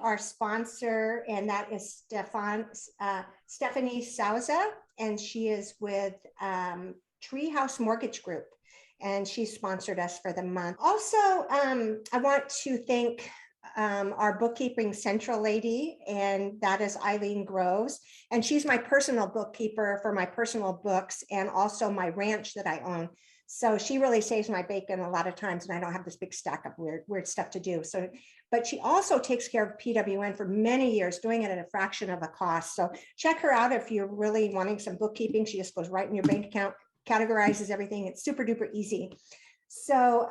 our sponsor, and that is Stephanie Souza, and she is with Treehouse Mortgage Group, and she sponsored us for the month. Also, I want to thank our bookkeeping central lady, and that is Eileen Groves, and she's my personal bookkeeper for my personal books and also my ranch that I own. So she really saves my bacon a lot of times, and I don't have this big stack of weird stuff to do. So, but she also takes care of PWN for many years, doing it at a fraction of a cost. So check her out if you're really wanting some bookkeeping. She just goes right in your bank account, categorizes everything. It's super duper easy. So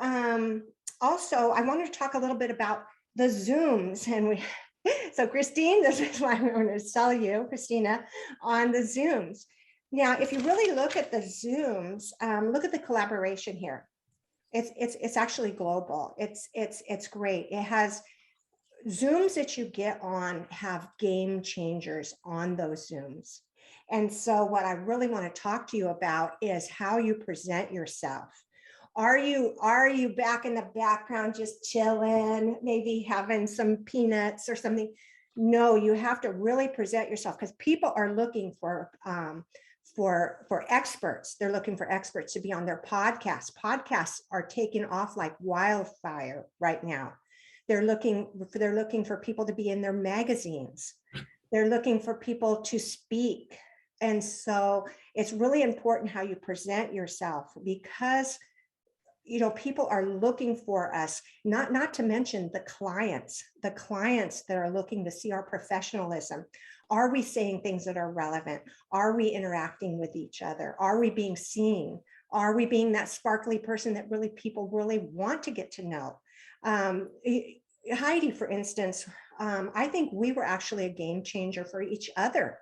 also, I wanted to talk a little bit about the Zooms, and so Christine, this is why I'm going to tell you, Christina, on the Zooms. Now, if you really look at the Zooms, look at the collaboration here. It's actually global. It's great. It has Zooms that you get on have game changers on those Zooms. And so what I really want to talk to you about is how you present yourself. Are you back in the background just chilling, maybe having some peanuts or something? No, you have to really present yourself, because people are looking for experts. They're looking for experts to be on their podcasts. Podcasts are taking off like wildfire right now. They're looking for people to be in their magazines. They're looking for people to speak. And so it's really important how you present yourself, because people are looking for us, not to mention the clients that are looking to see our professionalism. Are we saying things that are relevant? Are we interacting with each other? Are we being seen? Are we being that sparkly person that really people really want to get to know? Heidi, for instance, I think we were actually a game changer for each other.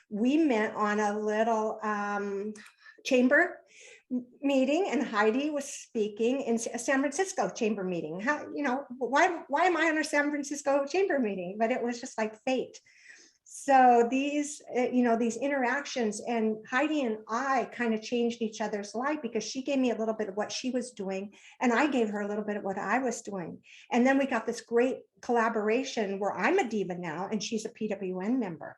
We met on a little chamber meeting, and Heidi was speaking in a San Francisco chamber meeting. Why am I on a San Francisco chamber meeting? But it was just like fate. So these interactions, and Heidi and I kind of changed each other's life, because she gave me a little bit of what she was doing, and I gave her a little bit of what I was doing. And then we got this great collaboration where I'm a diva now, and she's a PWN member.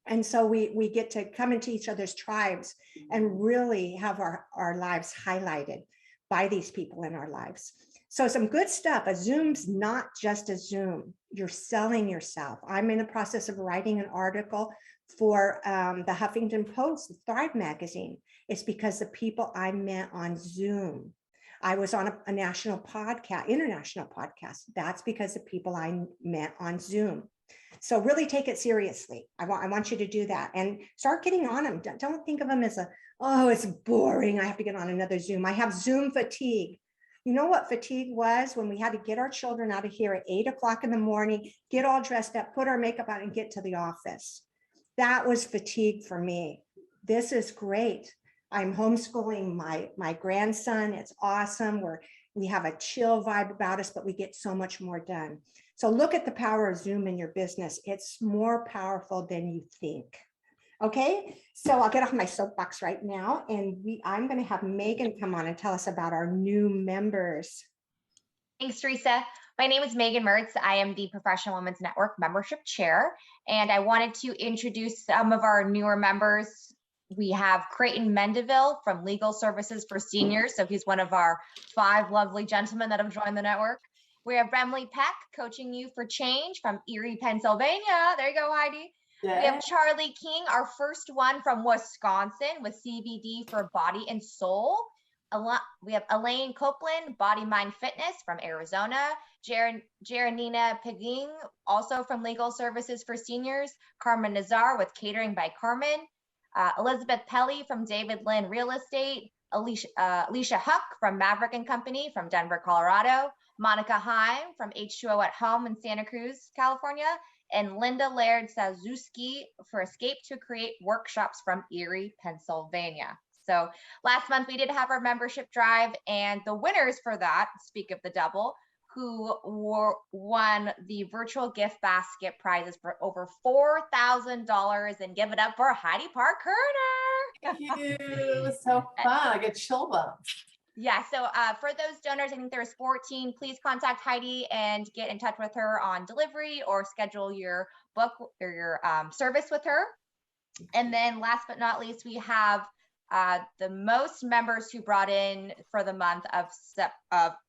And so we get to come into each other's tribes and really have our lives highlighted by these people in our lives. So some good stuff. A Zoom's not just a Zoom. You're selling yourself. I'm in the process of writing an article for the Huffington Post, the Thrive magazine. It's because the people I met on Zoom. I was on a national podcast, international podcast. That's because the people I met on Zoom. So really take it seriously. I want you to do that and start getting on them. Don't think of them as it's boring. I have to get on another Zoom. I have Zoom fatigue. You know what fatigue was? When we had to get our children out of here at 8 o'clock in the morning, get all dressed up, put our makeup on, and get to the office. That was fatigue for me. This is great. I'm homeschooling my grandson. It's awesome. We have a chill vibe about us, but we get so much more done. So look at the power of Zoom in your business. It's more powerful than you think. Okay, so I'll get off my soapbox right now, and I'm going to have Megan come on and tell us about our new members. Thanks, Teresa. My name is Megan Mertz. I am the Professional Women's Network Membership Chair, and I wanted to introduce some of our newer members. We have Creighton Mendeville from Legal Services for Seniors. So he's one of our 5 lovely gentlemen that have joined the network. We have Remley Peck, Coaching You for Change from Erie, Pennsylvania. There you go, Heidi. Yeah. We have Charlie King, our first one from Wisconsin, with CBD for Body and Soul. We have Elaine Copeland, Body Mind Fitness from Arizona. Jaranina Paging, also from Legal Services for Seniors. Carmen Nazar with Catering by Carmen. Elizabeth Pelly from David Lynn Real Estate. Alicia Huck from Maverick and Company from Denver, Colorado. Monica Heim from H2O at Home in Santa Cruz, California. And Linda Laird Sazuski for Escape to Create Workshops from Erie, Pennsylvania. So last month we did have our membership drive, and the winners for that, speak of the double, who won the virtual gift basket prizes for over $4,000, and give it up for Heidi Park-Kerner. Thank you. So fun. I get chill bumps. Yeah, so for those donors, I think there's 14. Please contact Heidi and get in touch with her on delivery or schedule your book or your service with her. And then last but not least, we have the most members who brought in for the month of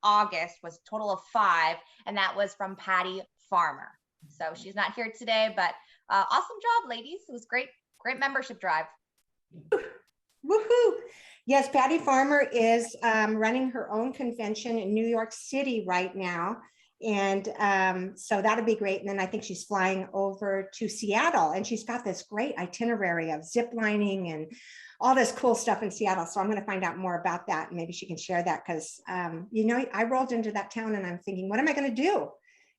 August was a total of 5, and that was from Patty Farmer. So she's not here today, but awesome job, ladies. It was great membership drive. Woohoo! Yes, Patty Farmer is running her own convention in New York City right now. And so that'll be great. And then I think she's flying over to Seattle, and she's got this great itinerary of zip lining and all this cool stuff in Seattle. So I'm going to find out more about that. And maybe she can share that because, you know, I rolled into that town and I'm thinking, what am I going to do?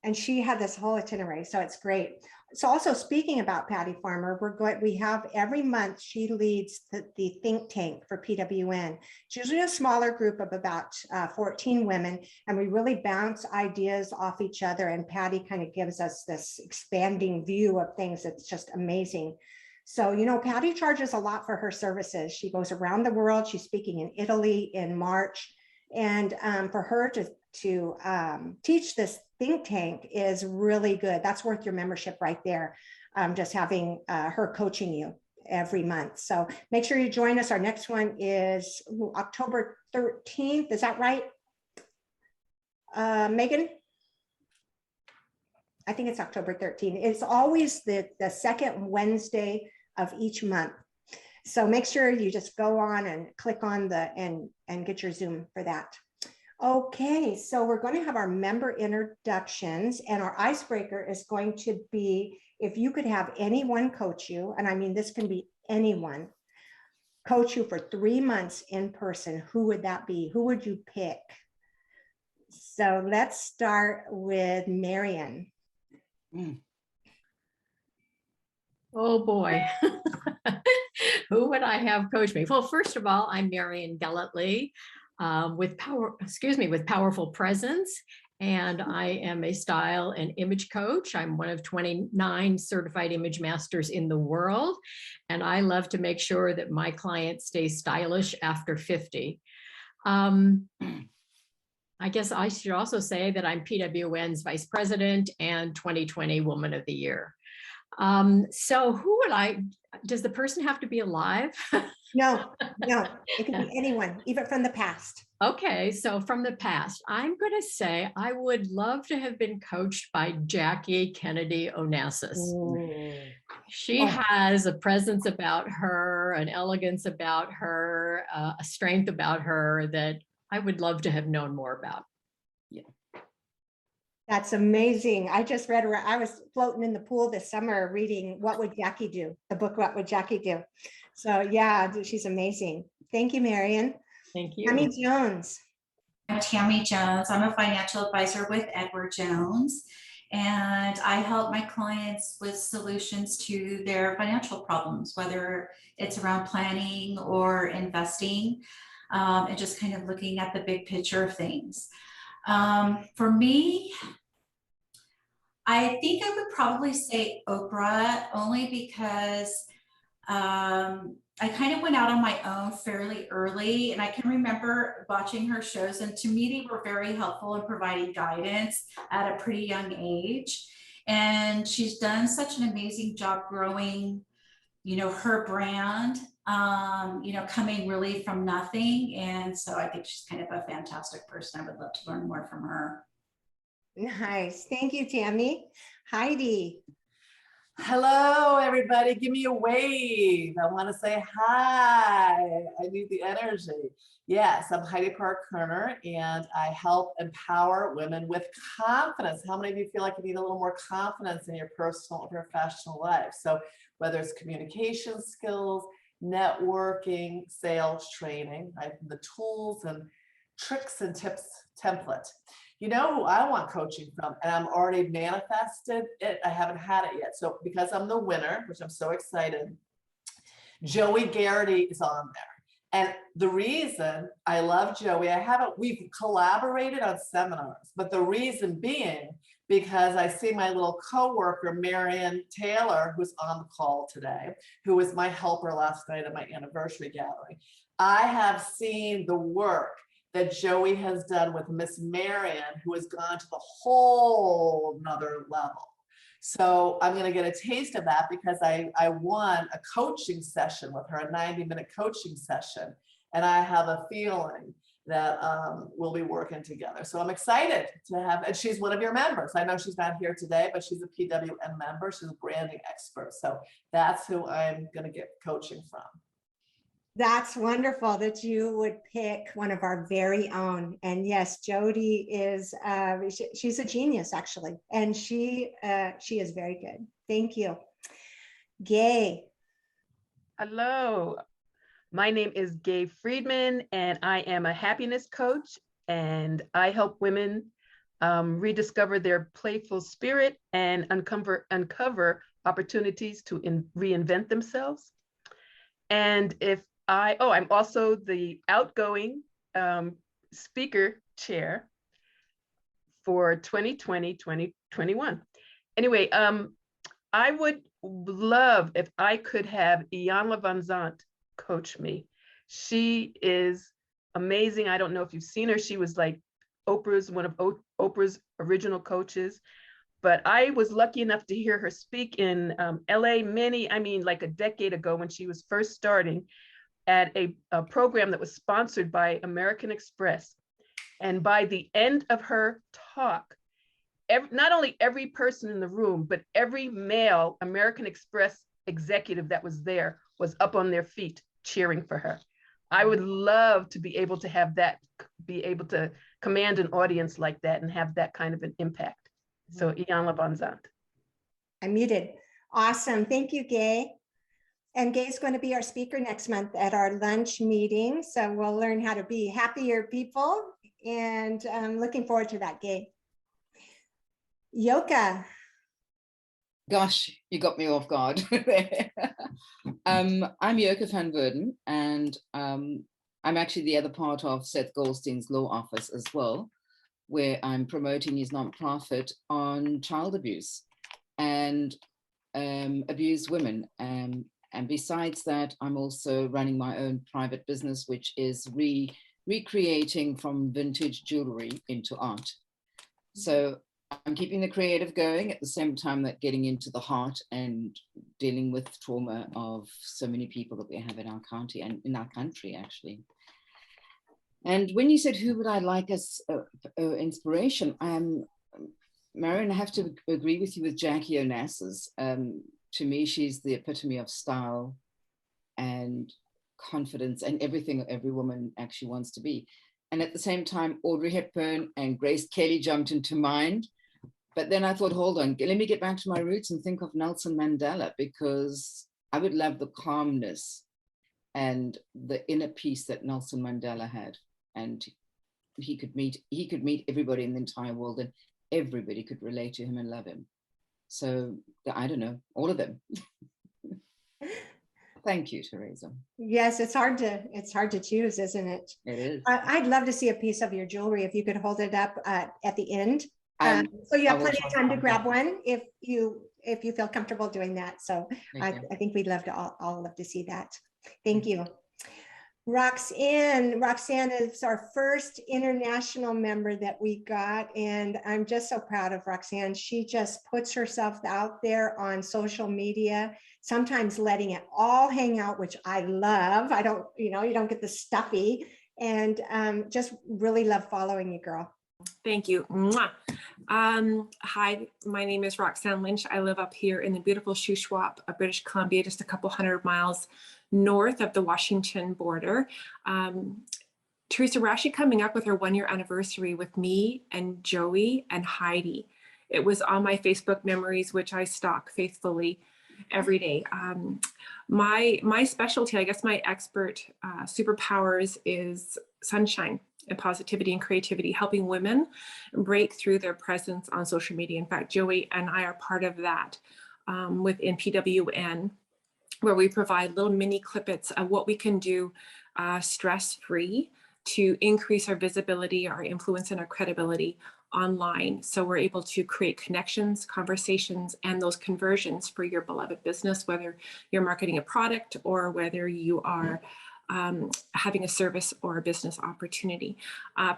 And she had this whole itinerary. So it's great. So also speaking about Patty Farmer, we have every month, she leads the think tank for PWN. It's usually a smaller group of about 14 women, and we really bounce ideas off each other. And Patty kind of gives us this expanding view of things. It's just amazing. So, you know, Patty charges a lot for her services. She goes around the world. She's speaking in Italy in March. And for her to teach this think tank is really good. That's worth your membership right there. Just having her coaching you every month. So make sure you join us. Our next one is October 13th. Is that right? Megan? I think it's October 13th. It's always the second Wednesday of each month. So make sure you just go on and click on and get your Zoom for that. Okay, so we're going to have our member introductions, and our icebreaker is going to be, if you could have anyone coach you, and I mean, this can be anyone, coach you for 3 months in person, who would that be? Who would you pick? So let's start with Marian. Oh boy, who would I have coach me? Well, first of all, I'm Marian Gellatly. With powerful presence, and I am a style and image coach. I'm one of 29 certified image masters in the world, and I love to make sure that my clients stay stylish after 50. I guess I should also say that I'm PWN's vice president and 2020 Woman of the Year. So who would does the person have to be alive? No, it can be anyone, even from the past. Okay, so from the past, I'm going to say I would love to have been coached by Jackie Kennedy Onassis. She has a presence about her, an elegance about her, a strength about her that I would love to have known more about. Yeah. That's amazing. I just read her. I was floating in the pool this summer reading What Would Jackie Do? The book, What Would Jackie Do? So yeah, she's amazing. Thank you, Marian. Thank you. Tammy Jones. I'm Tammy Jones. I'm a financial advisor with Edward Jones, and I help my clients with solutions to their financial problems, whether it's around planning or investing, and just kind of looking at the big picture of things. For me, I think I would probably say Oprah, only because I kind of went out on my own fairly early, and I can remember watching her shows, and to me, they were very helpful in providing guidance at a pretty young age. And she's done such an amazing job growing, you know, her brand, you know, coming really from nothing. And so I think she's kind of a fantastic person. I would love to learn more from her. Nice. Thank you, Tammy. Heidi. Hello, everybody. Give me a wave. I want to say hi. I need the energy. Yes, I'm Heidi Park-Kerner, and I help empower women with confidence. How many of you feel like you need a little more confidence in your personal and professional life? So whether it's communication skills, networking, sales training, I have the tools and tricks and tips template. You know who I want coaching from, and I'm already manifested it. I haven't had it yet. So because I'm the winner, which I'm so excited, Joey Garrity is on there. And the reason I love Joey, we've collaborated on seminars, but the reason being, because I see my little coworker, Marian Taylor, who's on the call today, who was my helper last night at my anniversary gathering. I have seen the work that Joey has done with Miss Marion, who has gone to the whole nother level. So I'm going to get a taste of that because I won a coaching session with her, a 90-minute coaching session. And I have a feeling that we'll be working together. So I'm excited to have, and she's one of your members. I know she's not here today, but she's a PWN member. She's a branding expert. So that's who I'm going to get coaching from. That's wonderful that you would pick one of our very own. And yes, Jody is, she's a genius actually. And she is very good. Thank you. Gay. Hello, my name is Gay Friedman and I am a happiness coach and I help women rediscover their playful spirit and uncover opportunities to reinvent themselves. And I'm also the outgoing speaker chair for 2020-2021. Anyway, I would love if I could have Iyanla Van Zandt coach me. She is amazing. I don't know if you've seen her. She was like one of Oprah's original coaches. But I was lucky enough to hear her speak in LA like a decade ago when she was first starting at a program that was sponsored by American Express. And by the end of her talk, not only every person in the room, but every male American Express executive that was there was up on their feet cheering for her. I would love to be able to have that, be able to command an audience like that and have that kind of an impact. So Iyanla Van Zandt. I'm muted. Awesome. Thank you, Gay. And Gay's going to be our speaker next month at our lunch meeting. So we'll learn how to be happier people. And I'm looking forward to that, Gay. Yoka. Gosh, you got me off guard. I'm Yoka van Verden, and I'm actually the other part of Seth Goldstein's law office as well, where I'm promoting his nonprofit on child abuse and abused women. And besides that, I'm also running my own private business, which is recreating from vintage jewelry into art. So I'm keeping the creative going at the same time that getting into the heart and dealing with trauma of so many people that we have in our county and in our country, actually. And when you said, who would I like as inspiration? Marion, I have to agree with you with Jackie Onassis. To me, she's the epitome of style and confidence and everything every woman actually wants to be. And at the same time, Audrey Hepburn and Grace Kelly jumped into mind. But then I thought, hold on, let me get back to my roots and think of Nelson Mandela, because I would love the calmness and the inner peace that Nelson Mandela had. And he could meet everybody in the entire world and everybody could relate to him and love him. So I don't know, all of them. Thank you, Teresa. Yes, it's hard to choose, isn't it? It is. I'd love to see a piece of your jewelry if you could hold it up at the end. So you have plenty of time to grab one if you feel comfortable doing that. So I think we'd love to all love to see that. Thank you. Roxanne is our first international member that we got, and I'm just so proud of Roxanne. She just puts herself out there on social media, sometimes letting it all hang out, which I love. You don't get the stuffy, and just really love following you, girl. Thank you. Hi, my name is Roxanne Lynch. I live up here in the beautiful Shuswap, British Columbia, just a couple 100 miles north of the Washington border. Teresa, we're actually coming up with our 1-year anniversary with me and Joey and Heidi. It was on my Facebook memories, which I stalk faithfully every day. My specialty, I guess my expert superpowers is sunshine and positivity and creativity, helping women break through their presence on social media. In fact, Joey and I are part of that within PWN, where we provide little mini clippets of what we can do stress-free to increase our visibility, our influence, and our credibility online. So we're able to create connections, conversations, and those conversions for your beloved business, whether you're marketing a product or whether you are having a service or a business opportunity.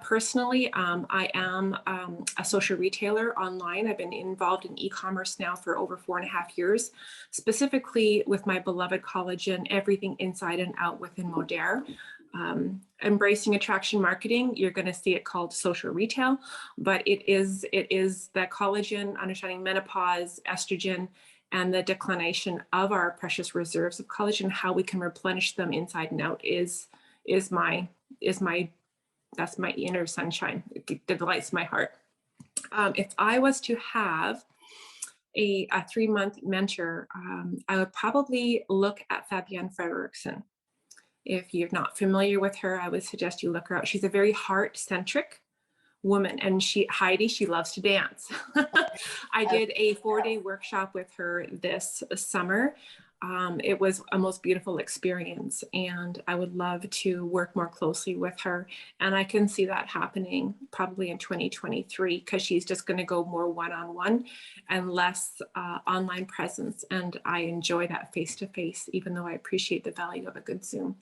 Personally, I am a social retailer online. I've been involved in e-commerce now for over 4.5 years, specifically with my beloved collagen, everything inside and out within Modere. Embracing attraction marketing, you're going to see it called social retail, but it is that collagen, understanding menopause, estrogen, and the declination of our precious reserves of collagen, how we can replenish them inside and out that's my inner sunshine. It delights my heart. If I was to have a 3-month mentor, I would probably look at Fabienne Frederickson. If you're not familiar with her, I would suggest you look her up. She's a very heart-centric woman, and Heidi, she loves to dance. I did a 4-day workshop with her this summer. It was a most beautiful experience, and I would love to work more closely with her. And I can see that happening probably in 2023, because she's just going to go more one-on-one and less online presence. And I enjoy that face-to-face, even though I appreciate the value of a good Zoom.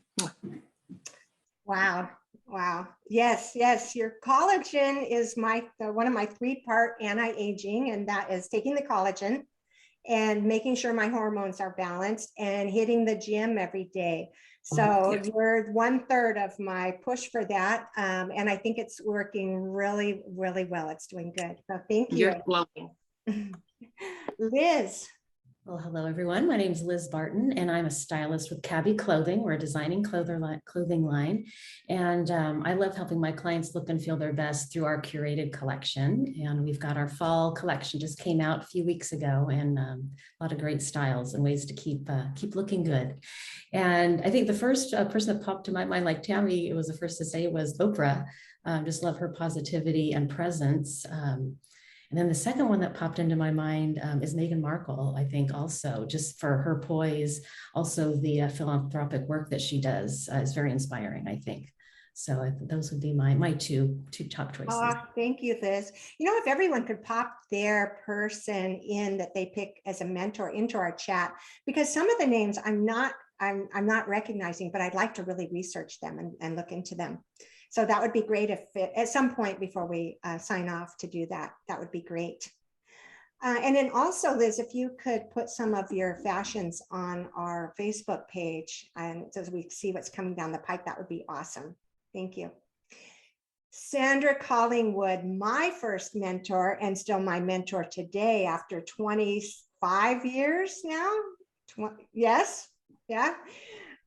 Wow. Wow. Yes. Yes. Your collagen is one of my 3-part anti-aging, and that is taking the collagen and making sure my hormones are balanced and hitting the gym every day. So you're 1/3 of my push for that. And I think it's working really, really well. It's doing good. So thank you. You're glowing. Liz. Well, hello, everyone. My name is Liz Barton, and I'm a stylist with Cabby Clothing. We're a designing clothing line. And I love helping my clients look and feel their best through our curated collection. And we've got our fall collection just came out a few weeks ago, and a lot of great styles and ways to keep looking good. And I think the first person that popped to my mind, like Tammy was the first to say, was Oprah. Just love her positivity and presence. And then the second one that popped into my mind is Meghan Markle, I think, also, just for her poise. Also, the philanthropic work that she does is very inspiring, I think. So those would be my two top choices. Oh, thank you, Liz. You know, if everyone could pop their person in that they pick as a mentor into our chat, because some of the names I'm not recognizing, but I'd like to really research them and look into them. So that would be great if at some point before we sign off to do that. That would be great. And then also, Liz, if you could put some of your fashions on our Facebook page, and as we see what's coming down the pike, that would be awesome. Thank you. Sandra Collingwood, my first mentor and still my mentor today after 25 years now. Yes, yeah.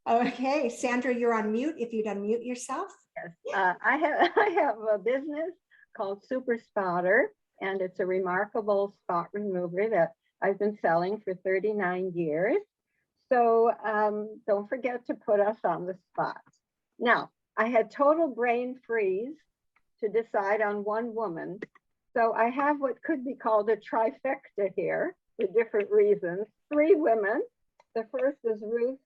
Okay, Sandra, you're on mute. If you'd unmute yourself. Yes, I have a business called Super Spotter, and it's a remarkable spot remover that I've been selling for 39 years. So don't forget to put us on the spot. Now, I had total brain freeze to decide on one woman. So I have what could be called a trifecta here for different reasons. 3 women. The first is Ruth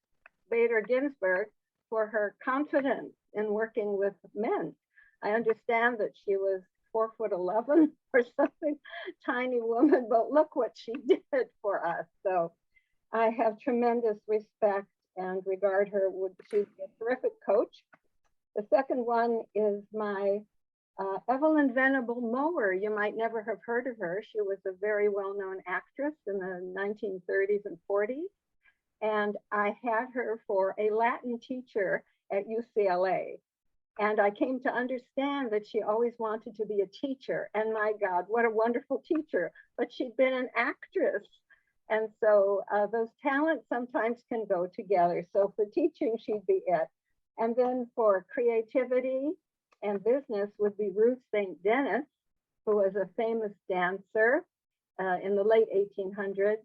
Bader Ginsburg, for her confidence in working with men. I understand that she was 4'11" or something, tiny woman, but look what she did for us. So I have tremendous respect and regard her. She's a terrific coach. The second one is my Evelyn Venable Mower. You might never have heard of her. She was a very well-known actress in the 1930s and 40s. And I had her for a Latin teacher at UCLA. And I came to understand that she always wanted to be a teacher. And my God, what a wonderful teacher. But she'd been an actress. And so those talents sometimes can go together. So for teaching, she'd be it. And then for creativity and business would be Ruth St. Denis, who was a famous dancer in the late 1800s.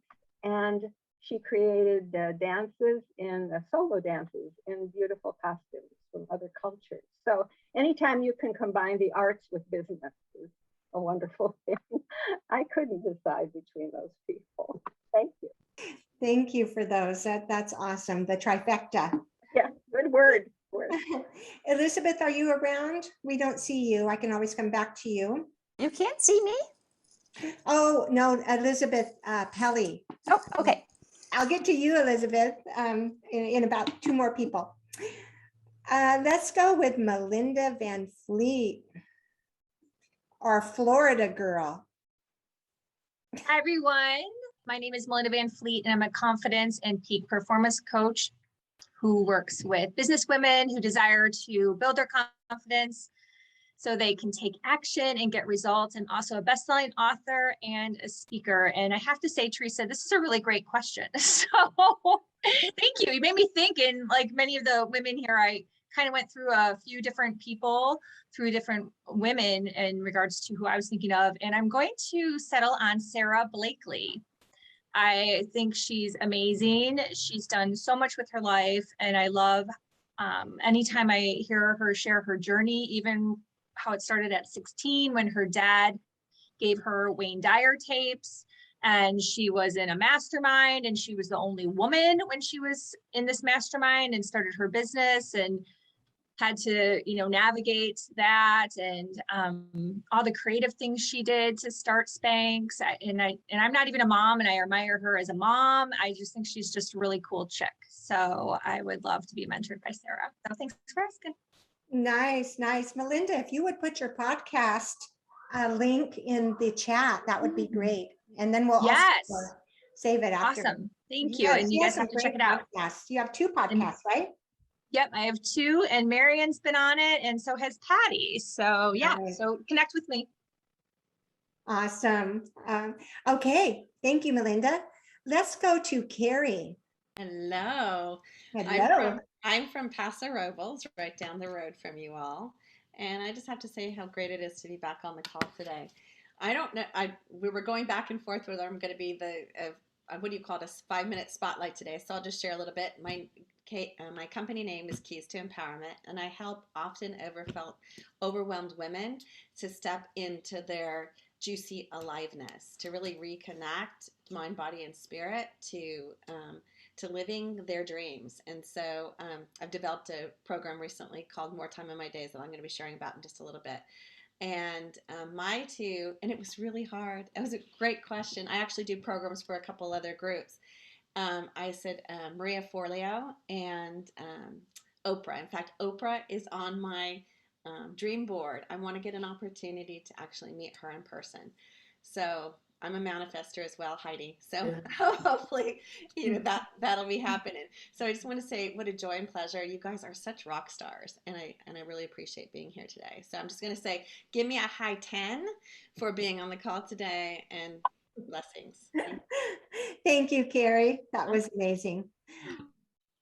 And she created dances in solo dances in beautiful costumes from other cultures. So anytime you can combine the arts with business is a wonderful thing. I couldn't decide between those people. Thank you. Thank you for those. That's awesome. The trifecta. Yeah, good word. Elizabeth, are you around? We don't see you. I can always come back to you. You can't see me? Oh, no, Elizabeth Pelly. Oh, okay. I'll get to you, Elizabeth, in about 2 more people. Let's go with Melinda Van Fleet, our Florida girl. Hi, everyone. My name is Melinda Van Fleet, and I'm a confidence and peak performance coach who works with business women who desire to build their confidence so they can take action and get results. I'm also a best-selling author and a speaker. And I have to say, Teresa, this is a really great question. So thank you. You made me think, and like many of the women here, I kind of went through a few different people, through different women in regards to who I was thinking of. And I'm going to settle on Sarah Blakely. I think she's amazing. She's done so much with her life. And I love anytime I hear her share her journey, even how it started at 16 when her dad gave her Wayne Dyer tapes, and she was in a mastermind, and she was the only woman when she was in this mastermind and started her business and had to, you know, navigate that and all the creative things she did to start Spanx. And I'm not even a mom, and I admire her as a mom. I just think she's just a really cool chick. So I would love to be mentored by Sarah. So thanks for asking. Nice, nice. Melinda, if you would put your podcast link in the chat, that would be great. And then we'll Yes. also save it after. Awesome. Thank you. Yes, And you she guys has have some to check great it out. podcasts. You have 2 podcasts, right? Yep, I have 2, and Marion's been on it, and so has Patty. So yeah, Nice. so connect with me. Awesome. Okay, thank you, Melinda. Let's go to Carrie. Hello. Hello. I'm from Paso Robles, right down the road from you all. And I just have to say how great it is to be back on the call today. I don't know, we were going back and forth whether I'm going to be the, what do you call it, a 5-minute spotlight today. So I'll just share a little bit. My company name is Keys to Empowerment, and I help often overwhelmed women to step into their juicy aliveness, to really reconnect mind, body, and spirit to living their dreams. And so I've developed a program recently called More Time in My Days that I'm going to be sharing about in just a little bit. And and it was really hard. It was a great question. I actually do programs for a couple other groups. I said Maria Forleo and Oprah. In fact, Oprah is on my dream board. I want to get an opportunity to actually meet her in person. So I'm a manifester as well, Heidi. So hopefully, that'll be happening. So I just want to say what a joy and pleasure. You guys are such rock stars, and I really appreciate being here today. So I'm just going to say, give me a high 10 for being on the call today, and blessings. Thank you, Carrie. That was amazing.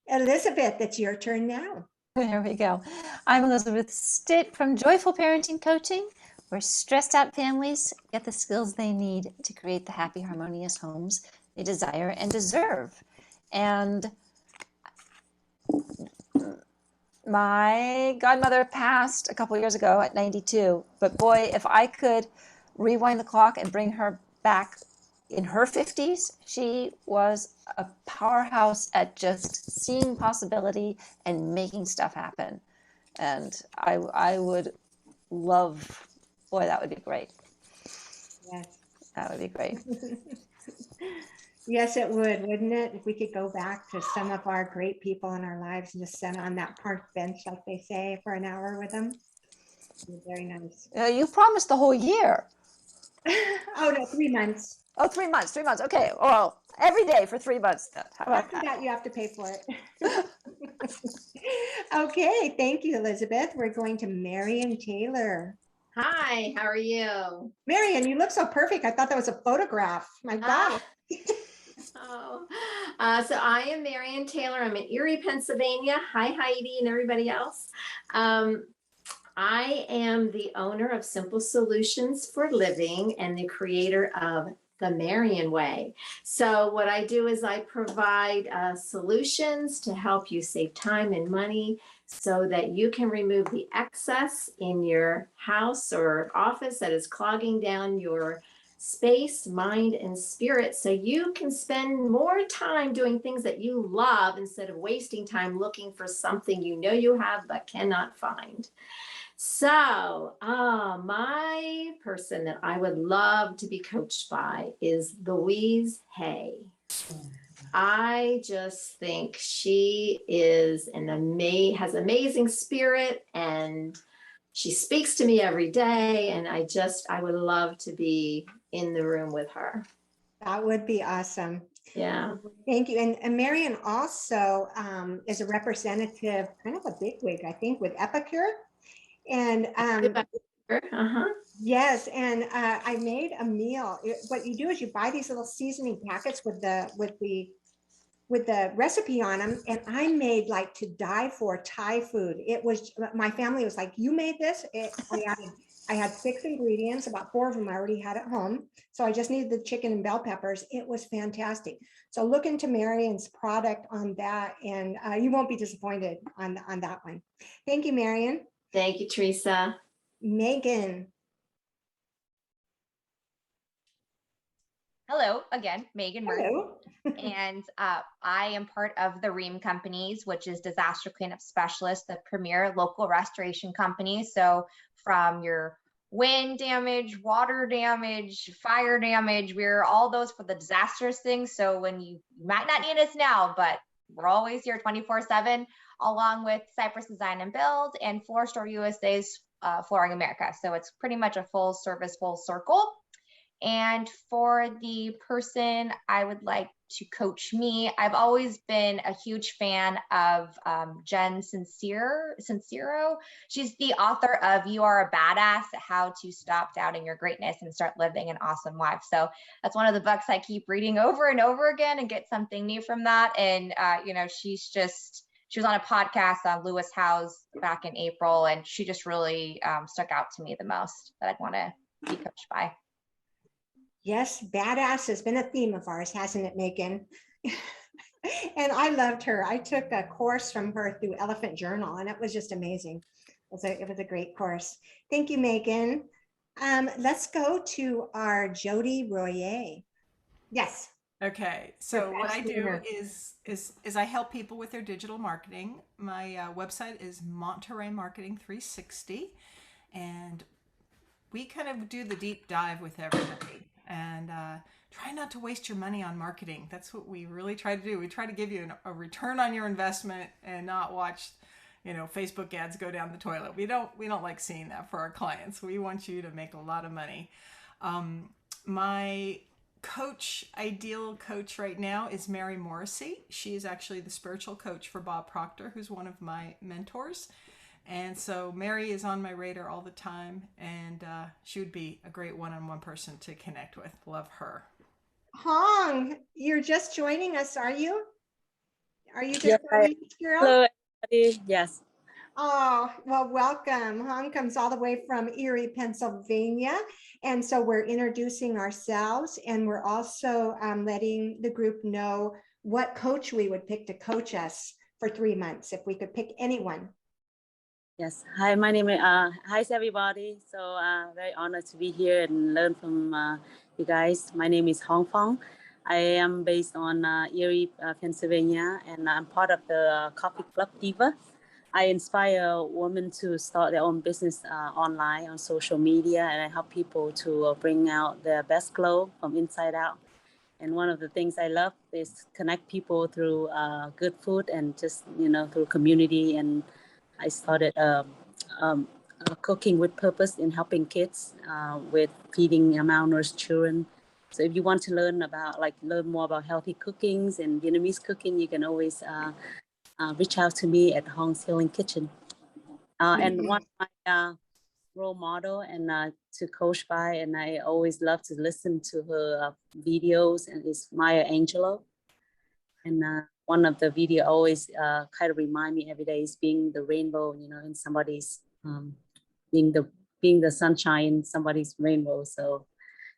Elizabeth, it's your turn now. There we go. I'm Elizabeth Stitt from Joyful Parenting Coaching, where stressed out families get the skills they need to create the happy, harmonious homes they desire and deserve. And my godmother passed a couple years ago at 92, but boy, if I could rewind the clock and bring her back in her 50s, she was a powerhouse at just seeing possibility and making stuff happen. And I would love, boy, that would be great. Yes. That would be great. Yes, it would, wouldn't it? If we could go back to some of our great people in our lives and just sit on that park bench, like they say, for an hour with them. Very nice. You promised the whole year. Oh, no, 3 months. Oh, 3 months, 3 months. Okay. Well, every day for 3 months. How about After that, you have to pay for it. Okay, thank you, Elizabeth. We're going to Marion Taylor. Hi, how are you? Marion, you look so perfect. I thought that was a photograph. My God. So I am Marion Taylor. I'm in Erie, Pennsylvania. Hi, Heidi and everybody else. I am the owner of Simple Solutions for Living and the creator of The Marion Way. So what I do is I provide solutions to help you save time and money so that you can remove the excess in your house or office that is clogging down your space, mind, and spirit, so you can spend more time doing things that you love instead of wasting time looking for something you know you have but cannot find. So my person that I would love to be coached by is Louise Hay. I just think she is has amazing spirit, and she speaks to me every day. And I would love to be in the room with her. That would be awesome. Yeah. Thank you. And Marion also is a representative, kind of a bigwig, I think, with Epicure. And yes, and I made a meal. What you do is you buy these little seasoning packets with the recipe on them, and I made like to die for Thai food. It was, my family was like, you made this? I had 6 ingredients, about 4 of them I already had at home. So I just needed the chicken and bell peppers. It was fantastic. So look into Marion's product on that, and you won't be disappointed on that one. Thank you, Marion. Thank you, Teresa. Megan. Hello again, Megan Mertz. Hello. And I am part of the REAM Companies, which is Disaster Cleanup Specialist, the premier local restoration company. So from your wind damage, water damage, fire damage, we're all those for the disastrous things. So when you might not need us now, but we're always here 24/7, along with Cypress Design and Build and Floor Store USA's Flooring America. So it's pretty much a full service, full circle. And for the person I would like to coach me, I've always been a huge fan of Jen Sincero. She's the author of You Are a Badass, How to Stop Doubting Your Greatness and Start Living an Awesome Life. So that's one of the books I keep reading over and over again and get something new from that. And, you know, she was on a podcast on Lewis Howes back in April, and she just really stuck out to me the most that I'd want to be coached by. Yes, badass has been a theme of ours, hasn't it, Megan? And I loved her. I took a course from her through Elephant Journal, and it was just amazing. It was a great course. Thank you, Megan. Let's go to our Jody Royer. Yes. Okay, so what I do is I help people with their digital marketing. My website is Monterey Marketing 360, and we kind of do the deep dive with everybody. And try not to waste your money on marketing. That's what we really try to do. We try to give you a return on your investment and not watch, you know, Facebook ads go down the toilet. We don't like seeing that for our clients. We want you to make a lot of money. My ideal coach right now is Mary Morrissey. She is actually the spiritual coach for Bob Proctor, who's one of my mentors. And so Mary is on my radar all the time, and she would be a great one-on-one person to connect with. Love her. Hong, you're just joining us, are you? Are you just Yes, joining us, girl? hello, everybody. Yes. Oh, well, welcome. Hong comes all the way from Erie, Pennsylvania. And so we're introducing ourselves, and we're also letting the group know what coach we would pick to coach us for 3 months, if we could pick anyone. Yes. Hi, my name is, hi everybody. So very honored to be here and learn from you guys. My name is Hong Fong. I am based on Erie, Pennsylvania, and I'm part of the Coffee Club Diva. I inspire women to start their own business online on social media, and I help people to bring out their best glow from inside out. And one of the things I love is connect people through good food and just, you know, through community. And I started cooking with purpose in helping kids with feeding malnourished children. So if you want to learn more about healthy cookings and Vietnamese cooking, you can always reach out to me at Hong's Healing Kitchen. And one of my role model and to coach by, and I always love to listen to her videos, and is Maya Angelou. And one of the video always kind of remind me every day is being the rainbow, you know, in somebody's being the sunshine in somebody's rainbow. So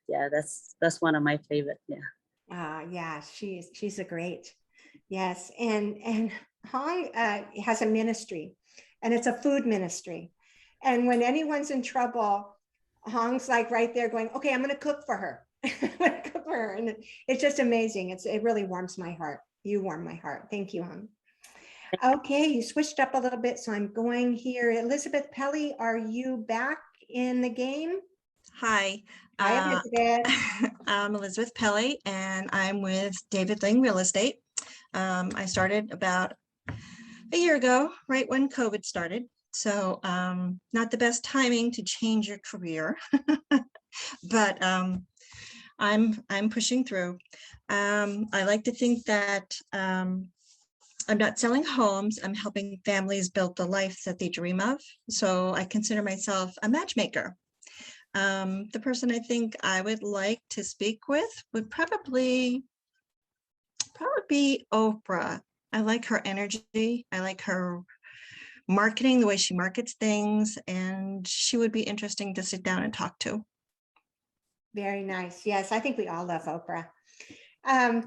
yeah, that's one of my favorite. Yeah. Yeah, she's a great. Yes, and Hong has a ministry, and it's a food ministry. And when anyone's in trouble, Hong's like right there going, okay, I'm going to cook for her. I'm going to cook for her. And it's just amazing. It really warms my heart. You warm my heart. Thank you, Hong. Okay, you switched up a little bit, so I'm going here. Elizabeth Pelly, are you back in the game? Hi. Hi, Elizabeth. I'm Elizabeth Pelly, and I'm with David Ling Real Estate. I started about a year ago, right when COVID started. So not the best timing to change your career, but I'm pushing through. I like to think that I'm not selling homes. I'm helping families build the life that they dream of. So I consider myself a matchmaker. The person I think I would like to speak with would probably be Oprah. I like her energy. I like her marketing, the way she markets things, and she would be interesting to sit down and talk to. Very nice. Yes, I think we all love Oprah.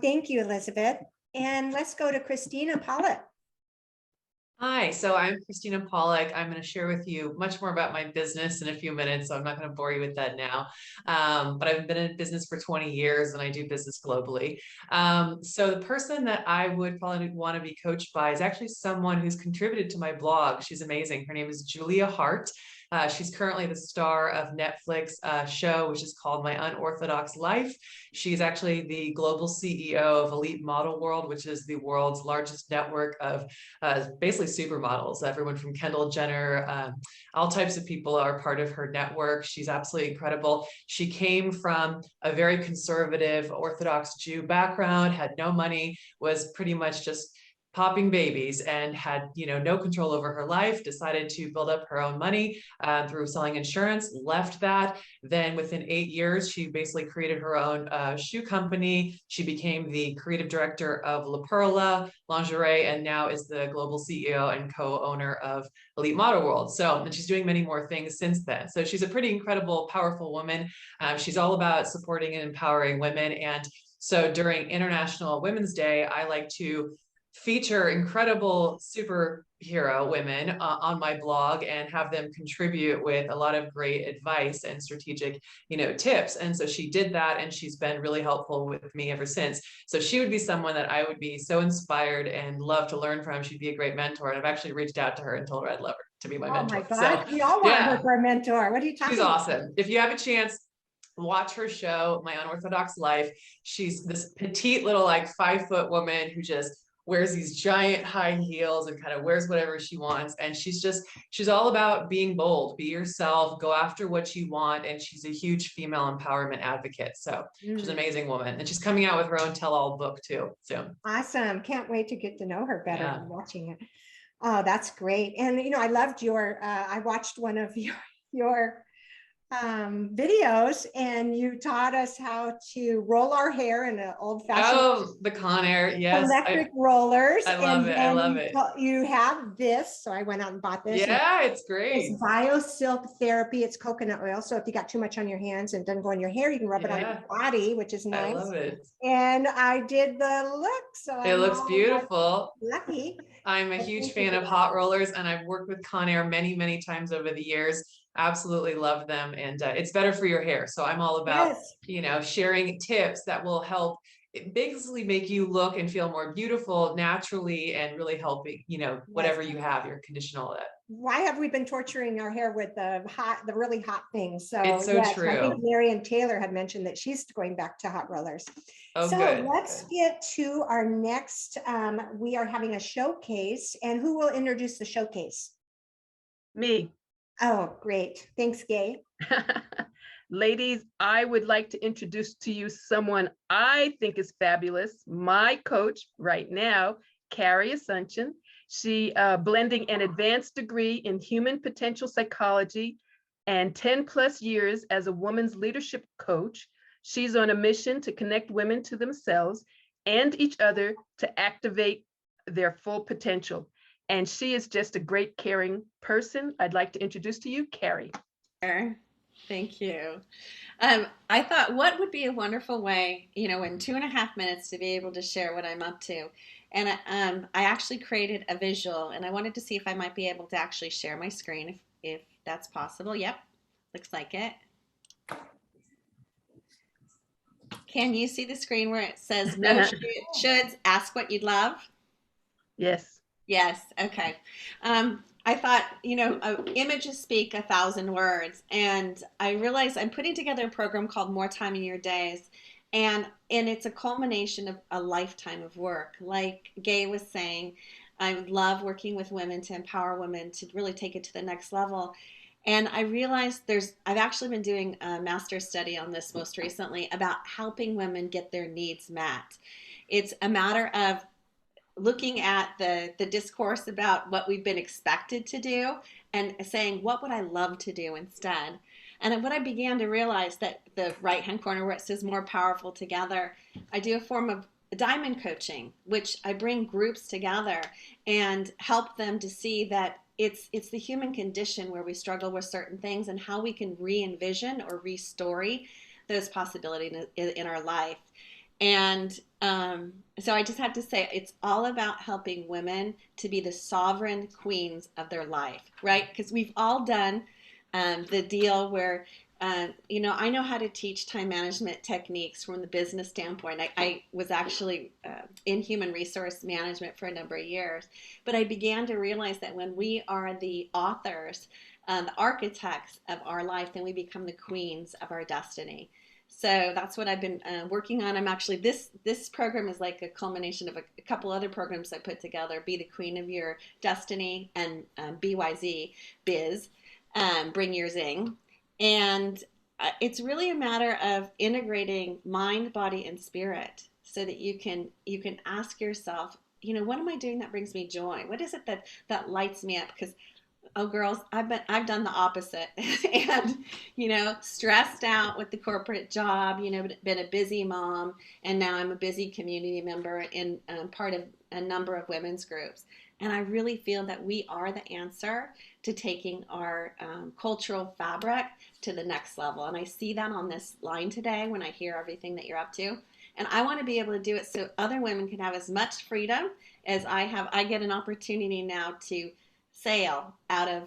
Thank you, Elizabeth. And let's go to Christina Pollack. Hi, so I'm Christina Pollack. I'm going to share with you much more about my business in a few minutes, so I'm not going to bore you with that now. But I've been in business for 20 years and I do business globally. So the person that I would probably want to be coached by is actually someone who's contributed to my blog. She's amazing. Her name is Julia Hart. She's currently the star of Netflix show, which is called My Unorthodox Life. She's actually the global CEO of Elite Model World, which is the world's largest network of basically supermodels. Everyone from Kendall Jenner, all types of people are part of her network. She's absolutely incredible. She came from a very conservative Orthodox Jew background, had no money, was pretty much just popping babies, and had no control over her life, decided to build up her own money through selling insurance, left that. Then within 8 years, she basically created her own shoe company. She became the creative director of La Perla lingerie, and now is the global CEO and co-owner of Elite Model World. So, and she's doing many more things since then. So she's a pretty incredible, powerful woman. She's all about supporting and empowering women. And so during International Women's Day, I like to feature incredible superhero women on my blog and have them contribute with a lot of great advice and strategic, tips. And so she did that, and she's been really helpful with me ever since. So she would be someone that I would be so inspired and love to learn from. She'd be a great mentor. And I've actually reached out to her and told her I'd love her to be my mentor. Oh my God, we all want her for a mentor. What are you talking She's about? awesome. If you have a chance, watch her show, My Unorthodox Life. She's this petite little 5-foot woman who just wears these giant high heels and kind of wears whatever she wants. And she's all about being bold, be yourself, go after what you want. And she's a huge female empowerment advocate. So she's an amazing woman. And she's coming out with her own tell-all book too soon. Awesome. Can't wait to get to know her better than watching it. Oh, that's great. And, I loved I watched one of your videos, and you taught us how to roll our hair in an old-fashioned the Conair, yes, electric rollers. I love it. I love it. You have this, so I went out and bought this. Yeah, it's great. It's BioSilk therapy. It's coconut oil, so if you got too much on your hands and it doesn't go in your hair, you can rub it on your body, which is nice. I love it. And I did the look, so it looks beautiful. Lucky. I'm a huge fan of hot rollers, and I've worked with Conair many, many times over the years. Absolutely love them, and it's better for your hair. So I'm all about, sharing tips that will help basically make you look and feel more beautiful naturally, and really helping, whatever you have, your condition, all that. Why have we been torturing our hair with the really hot things? So it's so true. I think Marian Taylor had mentioned that she's going back to hot rollers. Oh, so good. Let's get to our next. We are having a showcase, and who will introduce the showcase? Me. Oh, great. Thanks, Gay. Ladies, I would like to introduce to you someone I think is fabulous. My coach right now, Carrie Asuncion. She blending an advanced degree in human potential psychology and 10+ years as a woman's leadership coach. She's on a mission to connect women to themselves and each other to activate their full potential. And she is just a great, caring person. I'd like to introduce to you, Carrie. Thank you. I thought, what would be a wonderful way, in 2.5 minutes to be able to share what I'm up to. And I actually created a visual, and I wanted to see if I might be able to actually share my screen, if that's possible. Yep, looks like it. Can you see the screen where it says no shoulds, ask what you'd love? Yes. Yes. Okay. I thought, images speak 1,000 words. And I realized I'm putting together a program called More Time in Your Days. And it's a culmination of a lifetime of work. Like Gay was saying, I love working with women to empower women to really take it to the next level. And I realized I've actually been doing a master's study on this most recently about helping women get their needs met. It's a matter of looking at the discourse about what we've been expected to do and saying, what would I love to do instead? And what I began to realize that the right-hand corner where it says more powerful together, I do a form of diamond coaching, which I bring groups together and help them to see that it's the human condition where we struggle with certain things and how we can re-envision or re-story those possibilities in our life. And so I just have to say, it's all about helping women to be the sovereign queens of their life, right? Because we've all done the deal where, I know how to teach time management techniques from the business standpoint. I was actually in human resource management for a number of years, but I began to realize that when we are the authors, the architects of our life, then we become the queens of our destiny. So that's what I've been working on. I'm actually, this program is like a culmination of a couple other programs I put together, Be the Queen of Your Destiny and BYZ, Biz, Bring Your Zing. And it's really a matter of integrating mind, body, and spirit so that you can ask yourself, what am I doing that brings me joy? What is it that lights me up? Because girls, I've done the opposite and, stressed out with the corporate job, been a busy mom, and now I'm a busy community member in part of a number of women's groups. And I really feel that we are the answer to taking our cultural fabric to the next level. And I see that on this line today when I hear everything that you're up to. And I want to be able to do it so other women can have as much freedom as I have. I get an opportunity now to sail out of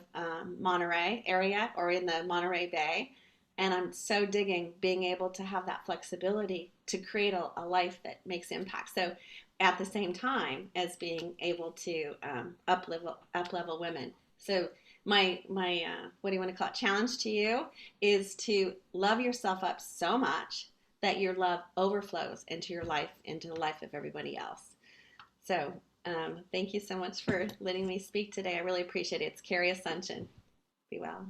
Monterey area or in the Monterey Bay. And I'm so digging being able to have that flexibility to create a life that makes impact. So at the same time as being able to up level women. So my what do you want to call it, challenge to you is to love yourself up so much that your love overflows into your life, into the life of everybody else. So thank you so much for letting me speak today. I really appreciate it. It's Carrie Ascension. Be well.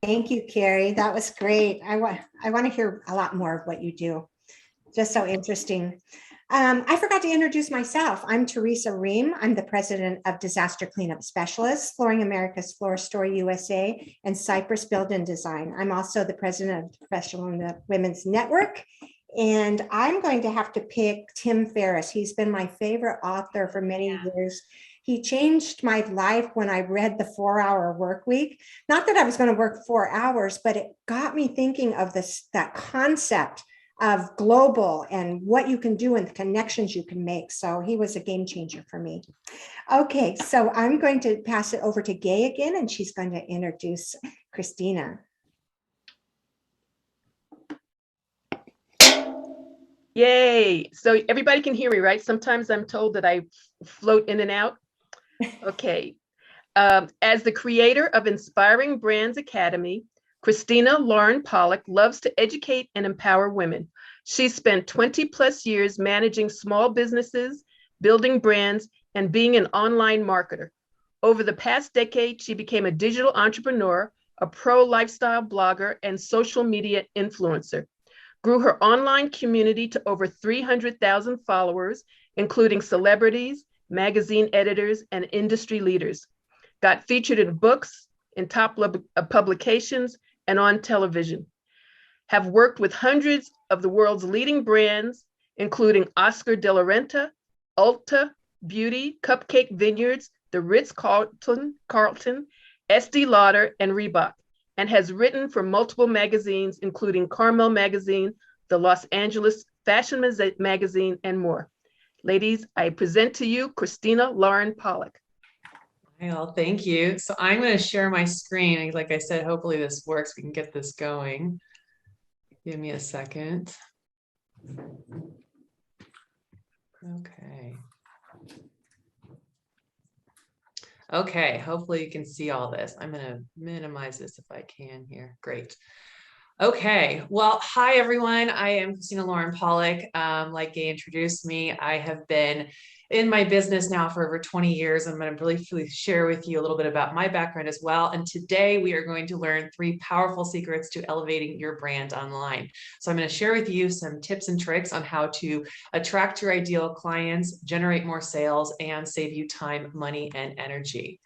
Thank you, Carrie. That was great. I want to hear a lot more of what you do. Just so interesting. I forgot to introduce myself. I'm Teresa Ream. I'm the president of Disaster Cleanup Specialists, Flooring America's Floor Store USA, and Cypress Build and Design. I'm also the president of the Professional Women's Network. And I'm going to have to pick Tim Ferriss. He's been my favorite author for many years. He changed my life when I read The 4-Hour Work Week. Not that I was going to work 4 hours, but it got me thinking of that concept of global and what you can do and the connections you can make. So he was a game changer for me. Okay, so I'm going to pass it over to Gay again, and she's going to introduce Christina. Yay. So everybody can hear me, right? Sometimes I'm told that I float in and out. Okay. As the creator of Inspiring Brands Academy, Christina-Lauren Pollack loves to educate and empower women. She spent 20 plus years managing small businesses, building brands, and being an online marketer. Over the past decade, she became a digital entrepreneur, a pro lifestyle blogger, and social media influencer. Grew her online community to over 300,000 followers, including celebrities, magazine editors, and industry leaders. Got featured in books, in top publications, and on television. Have worked with hundreds of the world's leading brands, including Oscar de la Renta, Ulta Beauty, Cupcake Vineyards, the Ritz-Carlton, Estee Lauder, and Reebok, and has written for multiple magazines, including Carmel Magazine, the Los Angeles Fashion Magazine, and more. Ladies, I present to you Christina-Lauren Pollack. Well, thank you. So I'm going to share my screen. Like I said, hopefully this works. We can get this going. Give me a second. Okay. Okay, hopefully you can see all this. I'm going to minimize this if I can here. Great. Okay, well, hi everyone. I am Christina-Lauren Pollack. Like Gay introduced me, I have been in my business now for over 20 years. I'm going to really share with you a little bit about my background as well. And today we are going to learn 3 powerful secrets to elevating your brand online. So I'm going to share with you some tips and tricks on how to attract your ideal clients, generate more sales, and save you time, money, and energy.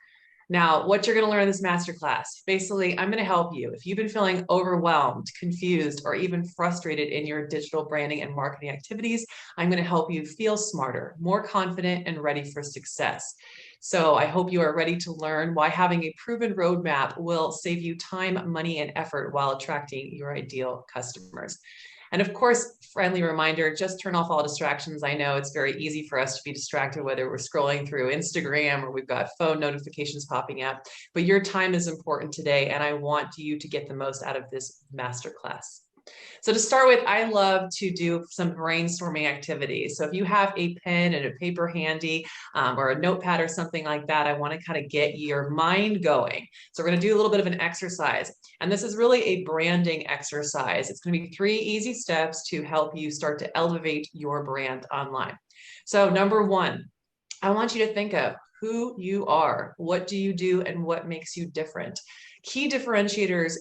Now, what you're going to learn in this masterclass, basically, I'm going to help you. If you've been feeling overwhelmed, confused, or even frustrated in your digital branding and marketing activities, I'm going to help you feel smarter, more confident, and ready for success. So I hope you are ready to learn why having a proven roadmap will save you time, money, and effort while attracting your ideal customers. And of course, friendly reminder, just turn off all distractions. I know it's very easy for us to be distracted, whether we're scrolling through Instagram or we've got phone notifications popping up, but your time is important today. And I want you to get the most out of this masterclass. So to start with, I love to do some brainstorming activities. So if you have a pen and a paper handy or a notepad or something like that, I want to kind of get your mind going. So we're going to do a little bit of an exercise. And this is really a branding exercise. It's going to be 3 easy steps to help you start to elevate your brand online. So number 1, I want you to think of who you are, what do you do, and what makes you different. Key differentiators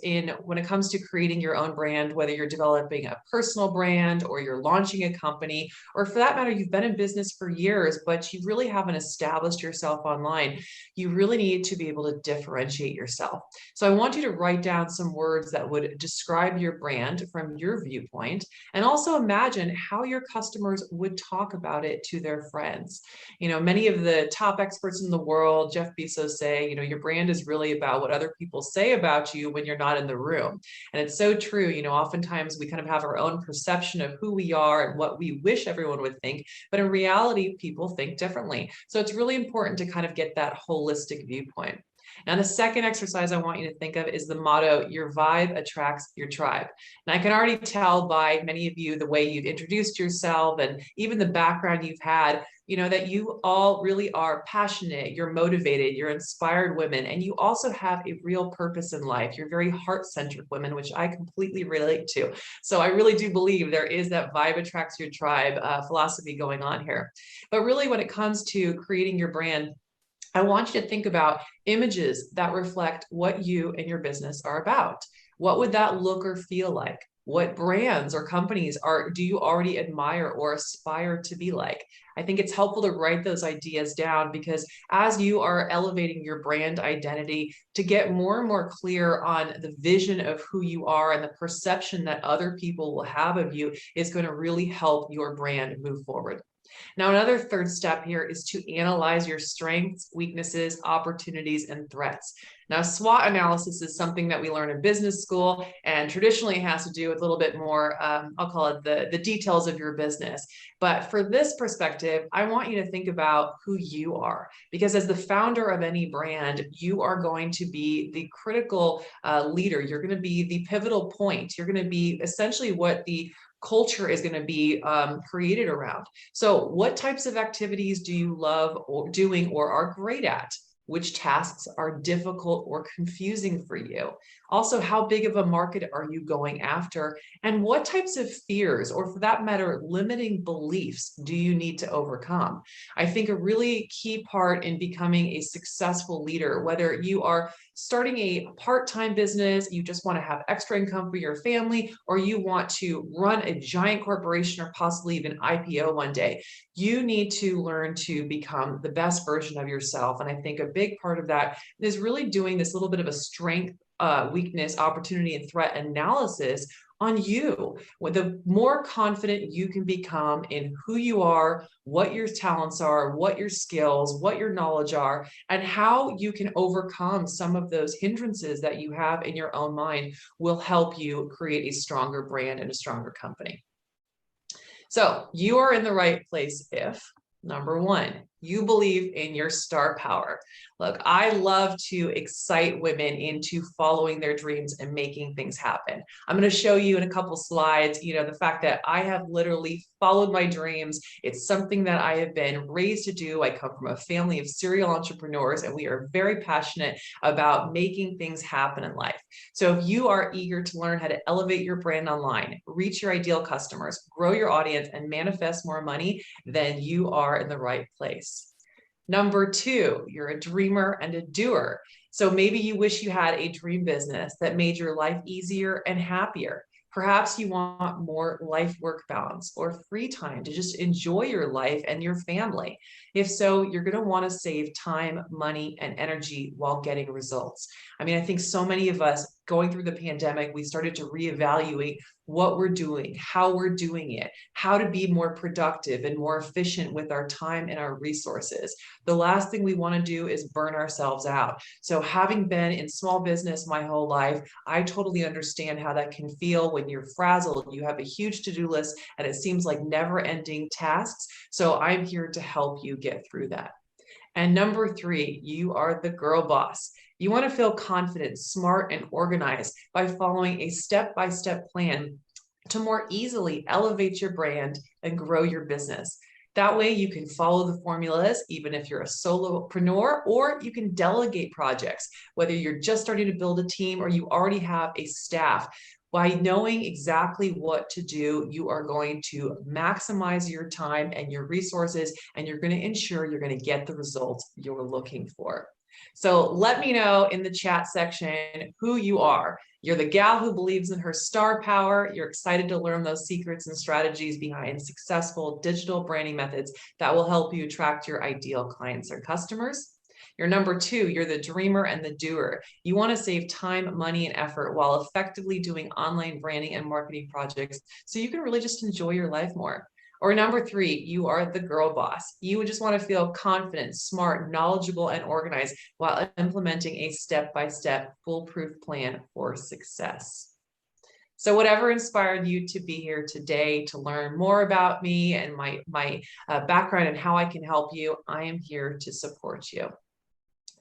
when it comes to creating your own brand, whether you're developing a personal brand or you're launching a company, or for that matter, you've been in business for years, but you really haven't established yourself online. You really need to be able to differentiate yourself. So I want you to write down some words that would describe your brand from your viewpoint, and also imagine how your customers would talk about it to their friends. You know, many of the top experts in the world, Jeff Bezos, say, you know, your brand is really about what other people say about you when you're not in the room. And it's so true. You know, oftentimes we kind of have our own perception of who we are and what we wish everyone would think, but in reality, people think differently. So it's really important to kind of get that holistic viewpoint. Now, the second exercise I want you to think of is the motto, your vibe attracts your tribe. And I can already tell by many of you, the way you've introduced yourself and even the background you've had, you know, that you all really are passionate, you're motivated, you're inspired women, and you also have a real purpose in life. You're very heart-centered women, which I completely relate to. So I really do believe there is that vibe attracts your tribe philosophy going on here. But really, when it comes to creating your brand, I want you to think about images that reflect what you and your business are about. What would that look or feel like? What brands or companies do you already admire or aspire to be like? I think it's helpful to write those ideas down, because as you are elevating your brand identity, to get more and more clear on the vision of who you are and the perception that other people will have of you is going to really help your brand move forward. Now, another third step here is to analyze your strengths, weaknesses, opportunities, and threats. Now, SWOT analysis is something that we learn in business school, and traditionally it has to do with a little bit more, I'll call it the details of your business. But for this perspective, I want you to think about who you are, because as the founder of any brand, you are going to be the critical leader. You're going to be the pivotal point. You're going to be essentially what the culture is going to be created around. So what types of activities do you love doing or are great at? Which tasks are difficult or confusing for you? Also, how big of a market are you going after? And what types of fears, or for that matter, limiting beliefs, do you need to overcome? I think a really key part in becoming a successful leader, whether you are starting a part-time business, you just want to have extra income for your family, or you want to run a giant corporation or possibly even IPO one day, you need to learn to become the best version of yourself. And I think a big part of that is really doing this little bit of a strength, weakness, opportunity, and threat analysis on you. The more confident you can become in who you are, what your talents are, what your skills, what your knowledge are, and how you can overcome some of those hindrances that you have in your own mind will help you create a stronger brand and a stronger company. So you are in the right place if, number 1, You believe in your star power. Look, I love to excite women into following their dreams and making things happen. I'm going to show you in a couple slides, you know, the fact that I have literally followed my dreams. It's something that I have been raised to do. I come from a family of serial entrepreneurs, and we are very passionate about making things happen in life. So if you are eager to learn how to elevate your brand online, reach your ideal customers, grow your audience, and manifest more money, then you are in the right place. Number two, you're a dreamer and a doer. So maybe you wish you had a dream business that made your life easier and happier. Perhaps you want more life-work balance or free time to just enjoy your life and your family. If so, you're going to want to save time, money, and energy while getting results. I mean, I think so many of us going through the pandemic, we started to reevaluate what we're doing, how we're doing it, how to be more productive and more efficient with our time and our resources. The last thing we want to do is burn ourselves out. So having been in small business my whole life, I totally understand how that can feel when you're frazzled. You have a huge to-do list and it seems like never-ending tasks. So I'm here to help you get through that. And number three, you are the girl boss. You want to feel confident, smart, and organized by following a step-by-step plan to more easily elevate your brand and grow your business. That way you can follow the formulas, even if you're a solopreneur, or you can delegate projects, whether you're just starting to build a team or you already have a staff. By knowing exactly what to do, you are going to maximize your time and your resources, and you're going to ensure you're going to get the results you're looking for. So let me know in the chat section who you are. You're the gal who believes in her star power. You're excited to learn those secrets and strategies behind successful digital branding methods that will help you attract your ideal clients or customers. You're number two, you're the dreamer and the doer. You want to save time, money, and effort while effectively doing online branding and marketing projects so you can really just enjoy your life more. Or number three, you are the girl boss. You just want to feel confident, smart, knowledgeable, and organized while implementing a step-by-step foolproof plan for success. So whatever inspired you to be here today to learn more about me and my background and how I can help you, I am here to support you.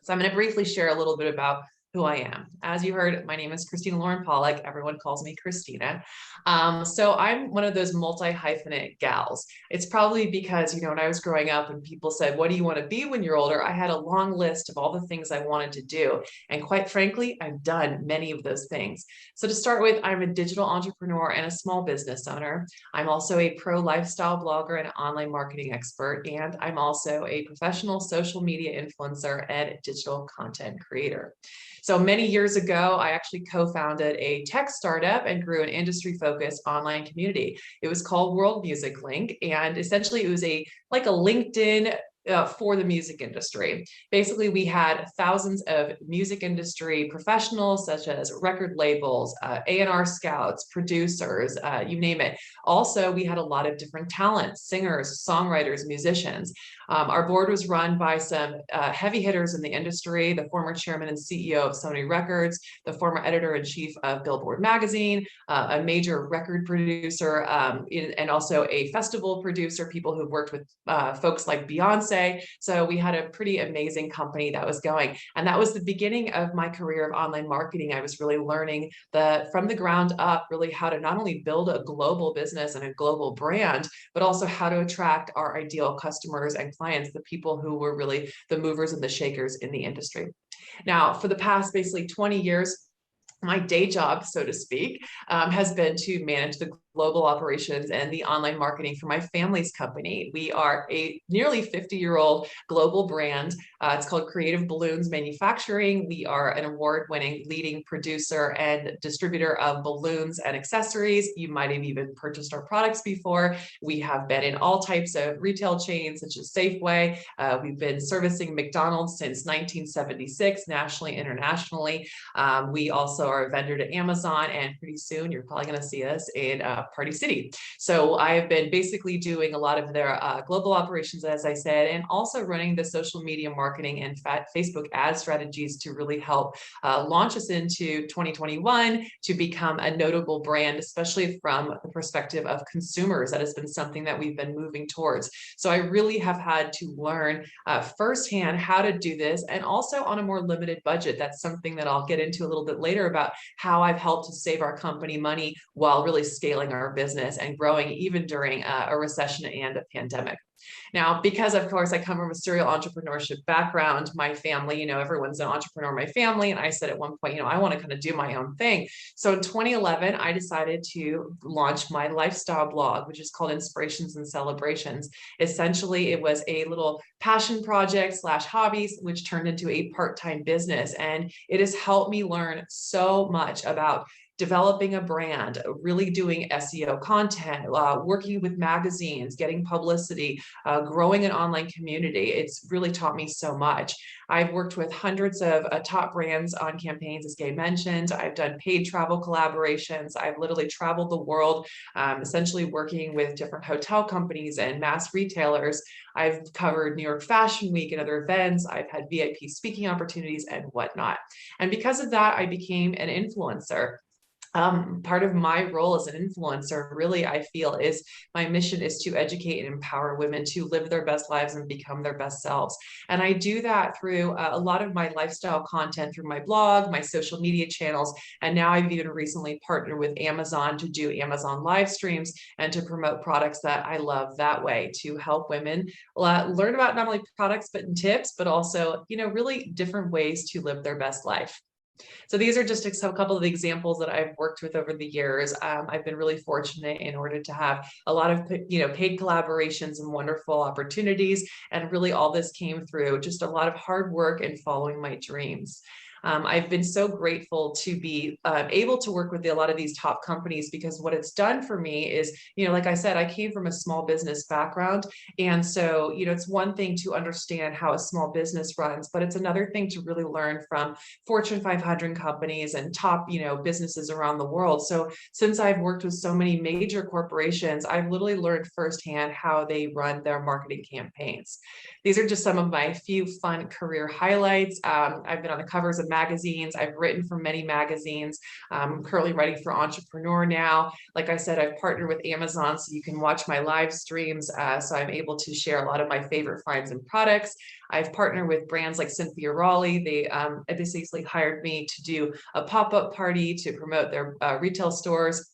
So I'm going to briefly share a little bit about who I am. As you heard, my name is Christina-Lauren Pollack. Everyone calls me Christina. So I'm one of those multi-hyphenate gals. It's probably because, you know, when I was growing up and people said, what do you want to be when you're older? I had a long list of all the things I wanted to do. And quite frankly, I've done many of those things. So to start with, I'm a digital entrepreneur and a small business owner. I'm also a pro lifestyle blogger and online marketing expert. And I'm also a professional social media influencer and digital content creator. So many years ago, I actually co-founded a tech startup and grew an industry-focused online community. It was called World Music Link, and essentially it was like a LinkedIn for the music industry. Basically, we had thousands of music industry professionals, such as record labels, A&R scouts, producers, you name it. Also, we had a lot of different talents, singers, songwriters, musicians. Our board was run by some heavy hitters in the industry, the former chairman and CEO of Sony Records, the former editor-in-chief of Billboard magazine, a major record producer, and also a festival producer, people who've worked with folks like Beyonce. So we had a pretty amazing company that was going. And that was the beginning of my career of online marketing. I was really learning from the ground up, really how to not only build a global business and a global brand, but also how to attract our ideal customers and clients, the people who were really the movers and the shakers in the industry. Now, for the past basically 20 years, my day job, so to speak, has been to manage the global operations and the online marketing for my family's company. We are a nearly 50-year-old global brand. It's called Creative Balloons Manufacturing. We are an award-winning leading producer and distributor of balloons and accessories. You might have even purchased our products before. We have been in all types of retail chains, such as Safeway. We've been servicing McDonald's since 1976, nationally, internationally. We also are a vendor to Amazon, and pretty soon you're probably going to see us in Party City. So I've been basically doing a lot of their global operations, as I said, and also running the social media marketing and Facebook ad strategies to really help launch us into 2021 to become a notable brand, especially from the perspective of consumers. That has been something that we've been moving towards. So I really have had to learn firsthand how to do this, and also on a more limited budget. That's something that I'll get into a little bit later about how I've helped to save our company money while really scaling our business and growing even during a recession and a pandemic. Now, because of course I come from a serial entrepreneurship background, my family, everyone's an entrepreneur in my family. And I said at one point, I want to kind of do my own thing. So in 2011, I decided to launch my lifestyle blog, which is called Inspirations and Celebrations. Essentially, it was a little passion project / hobbies, which turned into a part-time business. And it has helped me learn so much about developing a brand, really doing SEO content, working with magazines, getting publicity, growing an online community. It's really taught me so much. I've worked with hundreds of top brands on campaigns, as Gay mentioned. I've done paid travel collaborations. I've literally traveled the world, essentially working with different hotel companies and mass retailers. I've covered New York Fashion Week and other events. I've had VIP speaking opportunities and whatnot. And because of that, I became an influencer. Part of my role as an influencer, really, I feel, is my mission is to educate and empower women to live their best lives and become their best selves. And I do that through a lot of my lifestyle content, through my blog, my social media channels. And now I've even recently partnered with Amazon to do Amazon live streams and to promote products that I love that way, to help women learn about not only products, but tips, but also, really different ways to live their best life. So these are just a couple of the examples that I've worked with over the years. I've been really fortunate in order to have a lot of, paid collaborations and wonderful opportunities. And really all this came through just a lot of hard work and following my dreams. I've been so grateful to be able to work with a lot of these top companies, because what it's done for me is, like I said, I came from a small business background. And so, it's one thing to understand how a small business runs, but it's another thing to really learn from Fortune 500 companies and top, businesses around the world. So since I've worked with so many major corporations, I've literally learned firsthand how they run their marketing campaigns. These are just some of my few fun career highlights. I've been on the covers of magazines. I've written for many magazines. I'm currently writing for Entrepreneur now. Like I said, I've partnered with Amazon, so you can watch my live streams. So I'm able to share a lot of my favorite finds and products. I've partnered with brands like Cynthia Raleigh. They basically hired me to do a pop-up party to promote their retail stores.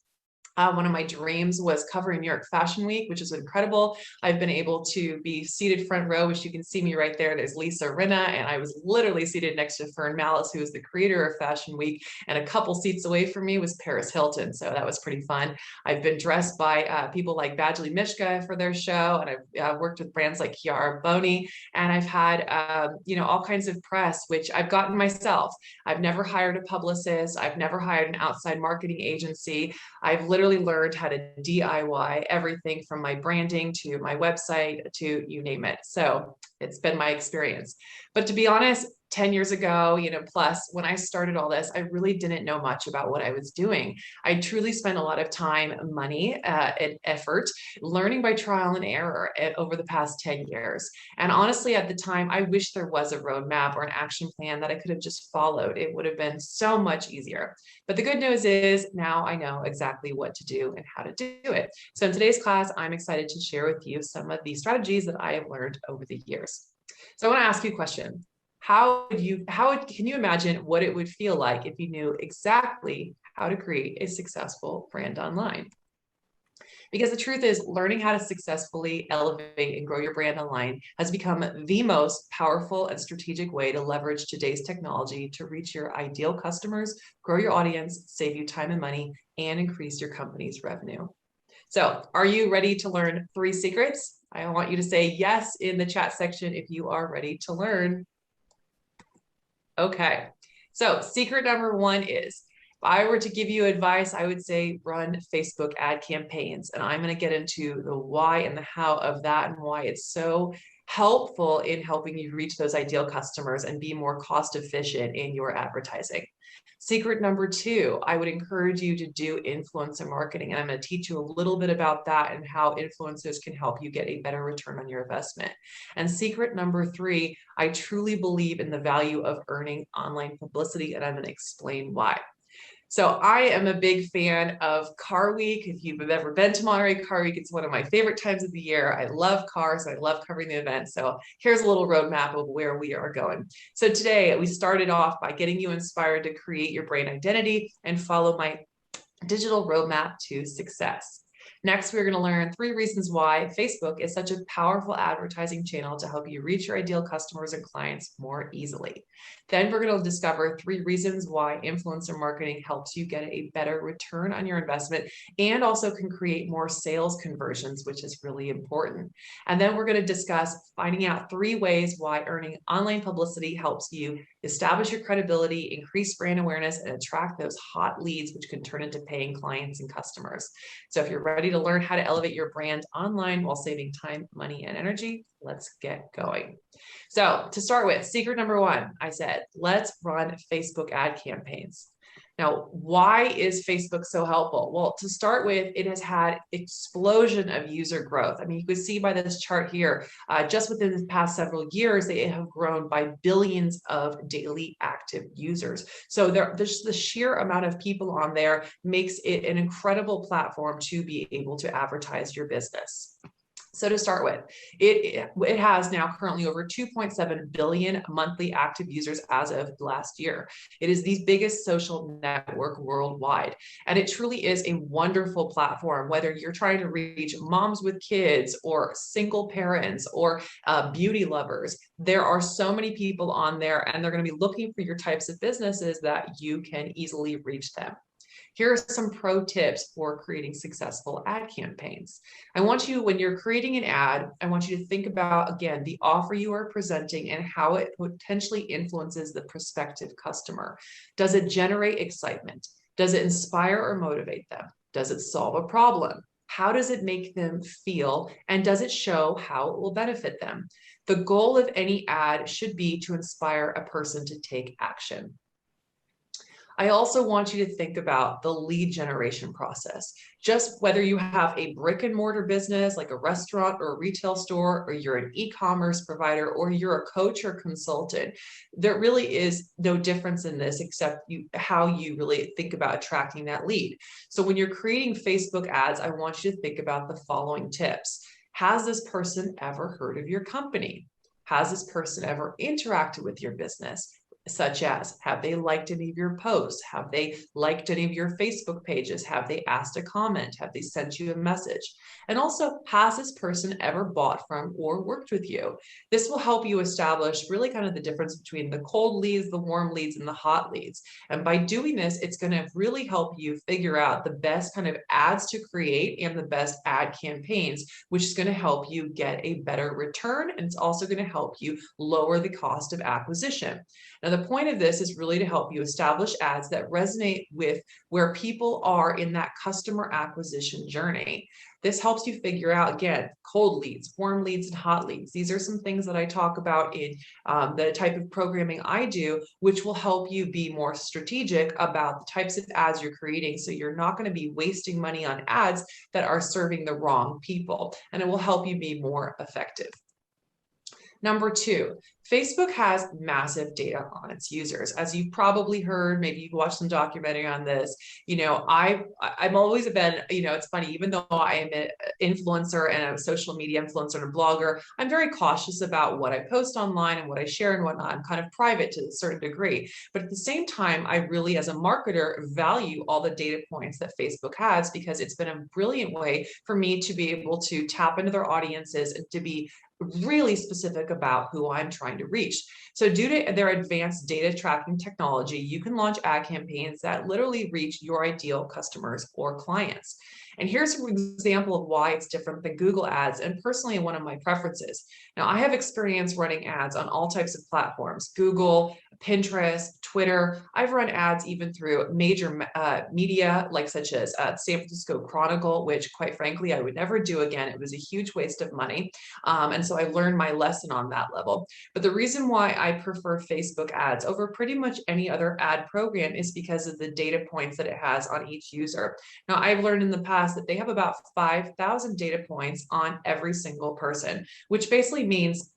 One of my dreams was covering New York Fashion Week, which is incredible. I've been able to be seated front row, which you can see me right there. There's Lisa Rinna, and I was literally seated next to Fern Malice, who is the creator of Fashion Week, and a couple seats away from me was Paris Hilton. So that was pretty fun. I've been dressed by people like Badgley Mishka for their show, and I've worked with brands like Chiara Boni, and I've had all kinds of press, which I've gotten myself. I've never hired a publicist. I've never hired an outside marketing agency. I've literally learned how to DIY everything from my branding to my website to you name it. So it's been my experience. But to be honest, 10 years ago, plus when I started all this, I really didn't know much about what I was doing. I truly spent a lot of time, money, and effort learning by trial and error over the past 10 years. And honestly, at the time, I wish there was a roadmap or an action plan that I could have just followed. It would have been so much easier. But the good news is now I know exactly what to do and how to do it. So in today's class, I'm excited to share with you some of the strategies that I have learned over the years. So I want to ask you a question. How can you imagine what it would feel like if you knew exactly how to create a successful brand online? Because the truth is, learning how to successfully elevate and grow your brand online has become the most powerful and strategic way to leverage today's technology to reach your ideal customers, grow your audience, save you time and money, and increase your company's revenue. So, are you ready to learn 3 secrets? I want you to say yes in the chat section if you are ready to learn. Okay, so secret number 1 is, if I were to give you advice, I would say run Facebook ad campaigns. And I'm going to get into the why and the how of that and why it's so helpful in helping you reach those ideal customers and be more cost efficient in your advertising. Secret number 2, I would encourage you to do influencer marketing. And I'm going to teach you a little bit about that and how influencers can help you get a better return on your investment. And secret number 3, I truly believe in the value of earning online publicity, and I'm going to explain why. So I am a big fan of Car Week. If you've ever been to Monterey Car Week, it's one of my favorite times of the year. I love cars. I love covering the event. So here's a little roadmap of where we are going. So today we started off by getting you inspired to create your brand identity and follow my digital roadmap to success. Next, we're going to learn 3 reasons why Facebook is such a powerful advertising channel to help you reach your ideal customers and clients more easily. Then we're going to discover 3 reasons why influencer marketing helps you get a better return on your investment and also can create more sales conversions, which is really important. And then we're going to discuss finding out 3 ways why earning online publicity helps you establish your credibility, increase brand awareness, and attract those hot leads, which can turn into paying clients and customers. So if you're ready to learn how to elevate your brand online while saving time, money, and energy, let's get going. So to start with, secret number 1, I said, let's run Facebook ad campaigns. Now, why is Facebook so helpful? Well, to start with, it has had explosion of user growth. I mean, you can see by this chart here, just within the past several years, they have grown by billions of daily active users. So there's the sheer amount of people on there makes it an incredible platform to be able to advertise your business. So to start with, it has now currently over 2.7 billion monthly active users as of last year. It is the biggest social network worldwide. And it truly is a wonderful platform, whether you're trying to reach moms with kids or single parents or beauty lovers. There are so many people on there, and they're going to be looking for your types of businesses that you can easily reach them. Here are some pro tips for creating successful ad campaigns. I want you, when you're creating an ad, I want you to think about, again, the offer you are presenting and how it potentially influences the prospective customer. Does it generate excitement? Does it inspire or motivate them? Does it solve a problem? How does it make them feel? And does it show how it will benefit them? The goal of any ad should be to inspire a person to take action. I also want you to think about the lead generation process. Just whether you have a brick and mortar business like a restaurant or a retail store, or you're an e-commerce provider, or you're a coach or consultant, there really is no difference in this except how you really think about attracting that lead. So when you're creating Facebook ads, I want you to think about the following tips. Has this person ever heard of your company? Has this person ever interacted with your business? Such as, have they liked any of your posts? Have they liked any of your Facebook pages? Have they asked a comment? Have they sent you a message? And also, has this person ever bought from or worked with you? This will help you establish really kind of the difference between the cold leads, the warm leads, and the hot leads. And by doing this, it's going to really help you figure out the best kind of ads to create and the best ad campaigns, which is going to help you get a better return. And it's also going to help you lower the cost of acquisition. Now, the point of this is really to help you establish ads that resonate with where people are in that customer acquisition journey. This helps you figure out, again, cold leads, warm leads, and hot leads. These are some things that I talk about in the type of programming I do, which will help you be more strategic about the types of ads you're creating. So you're not going to be wasting money on ads that are serving the wrong people, and it will help you be more effective. Number 2, Facebook has massive data on its users. As you've probably heard, maybe you've watched some documentary on this, I've always been, it's funny, even though I am an influencer and a social media influencer and a blogger, I'm very cautious about what I post online and what I share and whatnot. I'm kind of private to a certain degree. But at the same time, I really, as a marketer, value all the data points that Facebook has, because it's been a brilliant way for me to be able to tap into their audiences and to be really specific about who I'm trying to reach. So due to their advanced data tracking technology, you can launch ad campaigns that literally reach your ideal customers or clients. And here's an example of why it's different than Google ads, and personally one of my preferences. Now, I have experience running ads on all types of platforms: Google, Pinterest, Twitter. I've run ads even through major media, like such as San Francisco Chronicle, which quite frankly, I would never do again. It was a huge waste of money. And so I learned my lesson on that level. But the reason why I prefer Facebook ads over pretty much any other ad program is because of the data points that it has on each user. Now, I've learned in the past that they have about 5,000 data points on every single person, which basically means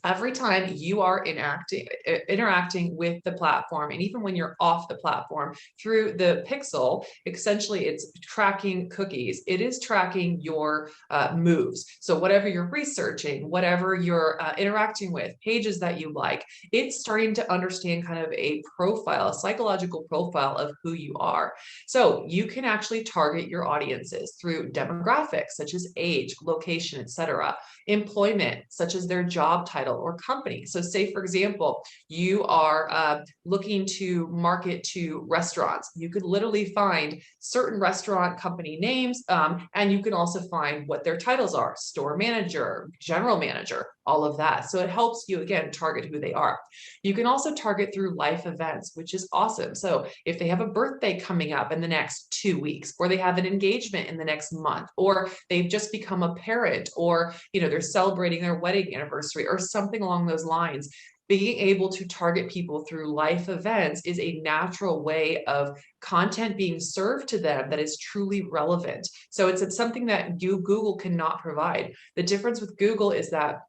every time you are interacting with the platform, and even when you're off the platform through the pixel, essentially it's tracking cookies. It is tracking your moves. So whatever you're researching, whatever you're interacting with, pages that you like, it's starting to understand kind of a profile, a psychological profile of who you are. So you can actually target your audiences through demographics such as age, location, etc., employment, such as their job title or company. So say, for example, you are looking to market to restaurants. You could literally find certain restaurant company names, and you can also find what their titles are: store manager, general manager, all of that. So it helps you, again, target who they are. You can also target through life events, which is awesome. So if they have a birthday coming up in the next 2 weeks, or they have an engagement in the next month, or they've just become a parent, or they're celebrating their wedding anniversary or something along those lines, being able to target people through life events is a natural way of content being served to them that is truly relevant. So it's something that Google cannot provide. The difference with Google is that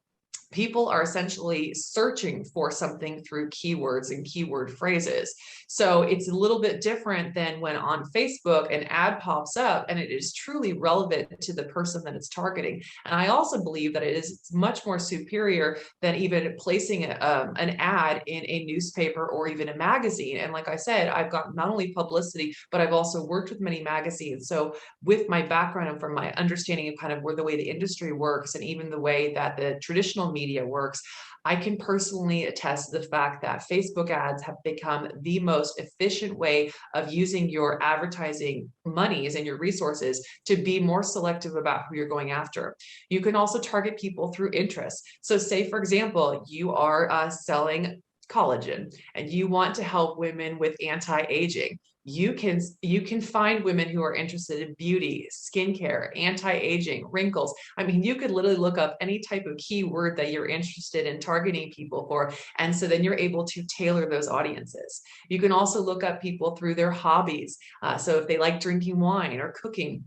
people are essentially searching for something through keywords and keyword phrases. So it's a little bit different than when on Facebook an ad pops up and it is truly relevant to the person that it's targeting. And I also believe that it is much more superior than even placing an ad in a newspaper or even a magazine. And like I said, I've got not only publicity, but I've also worked with many magazines. So with my background and from my understanding of kind of where the way the industry works and even the way that the traditional media works, I can personally attest to the fact that Facebook ads have become the most efficient way of using your advertising monies and your resources to be more selective about who you're going after. You can also target people through interests. So say, for example, you are selling collagen and you want to help women with anti-aging. You can find women who are interested in beauty, skincare, anti-aging, wrinkles. I mean, you could literally look up any type of keyword that you're interested in targeting people for. And so then you're able to tailor those audiences. You can also look up people through their hobbies. So if they like drinking wine or cooking,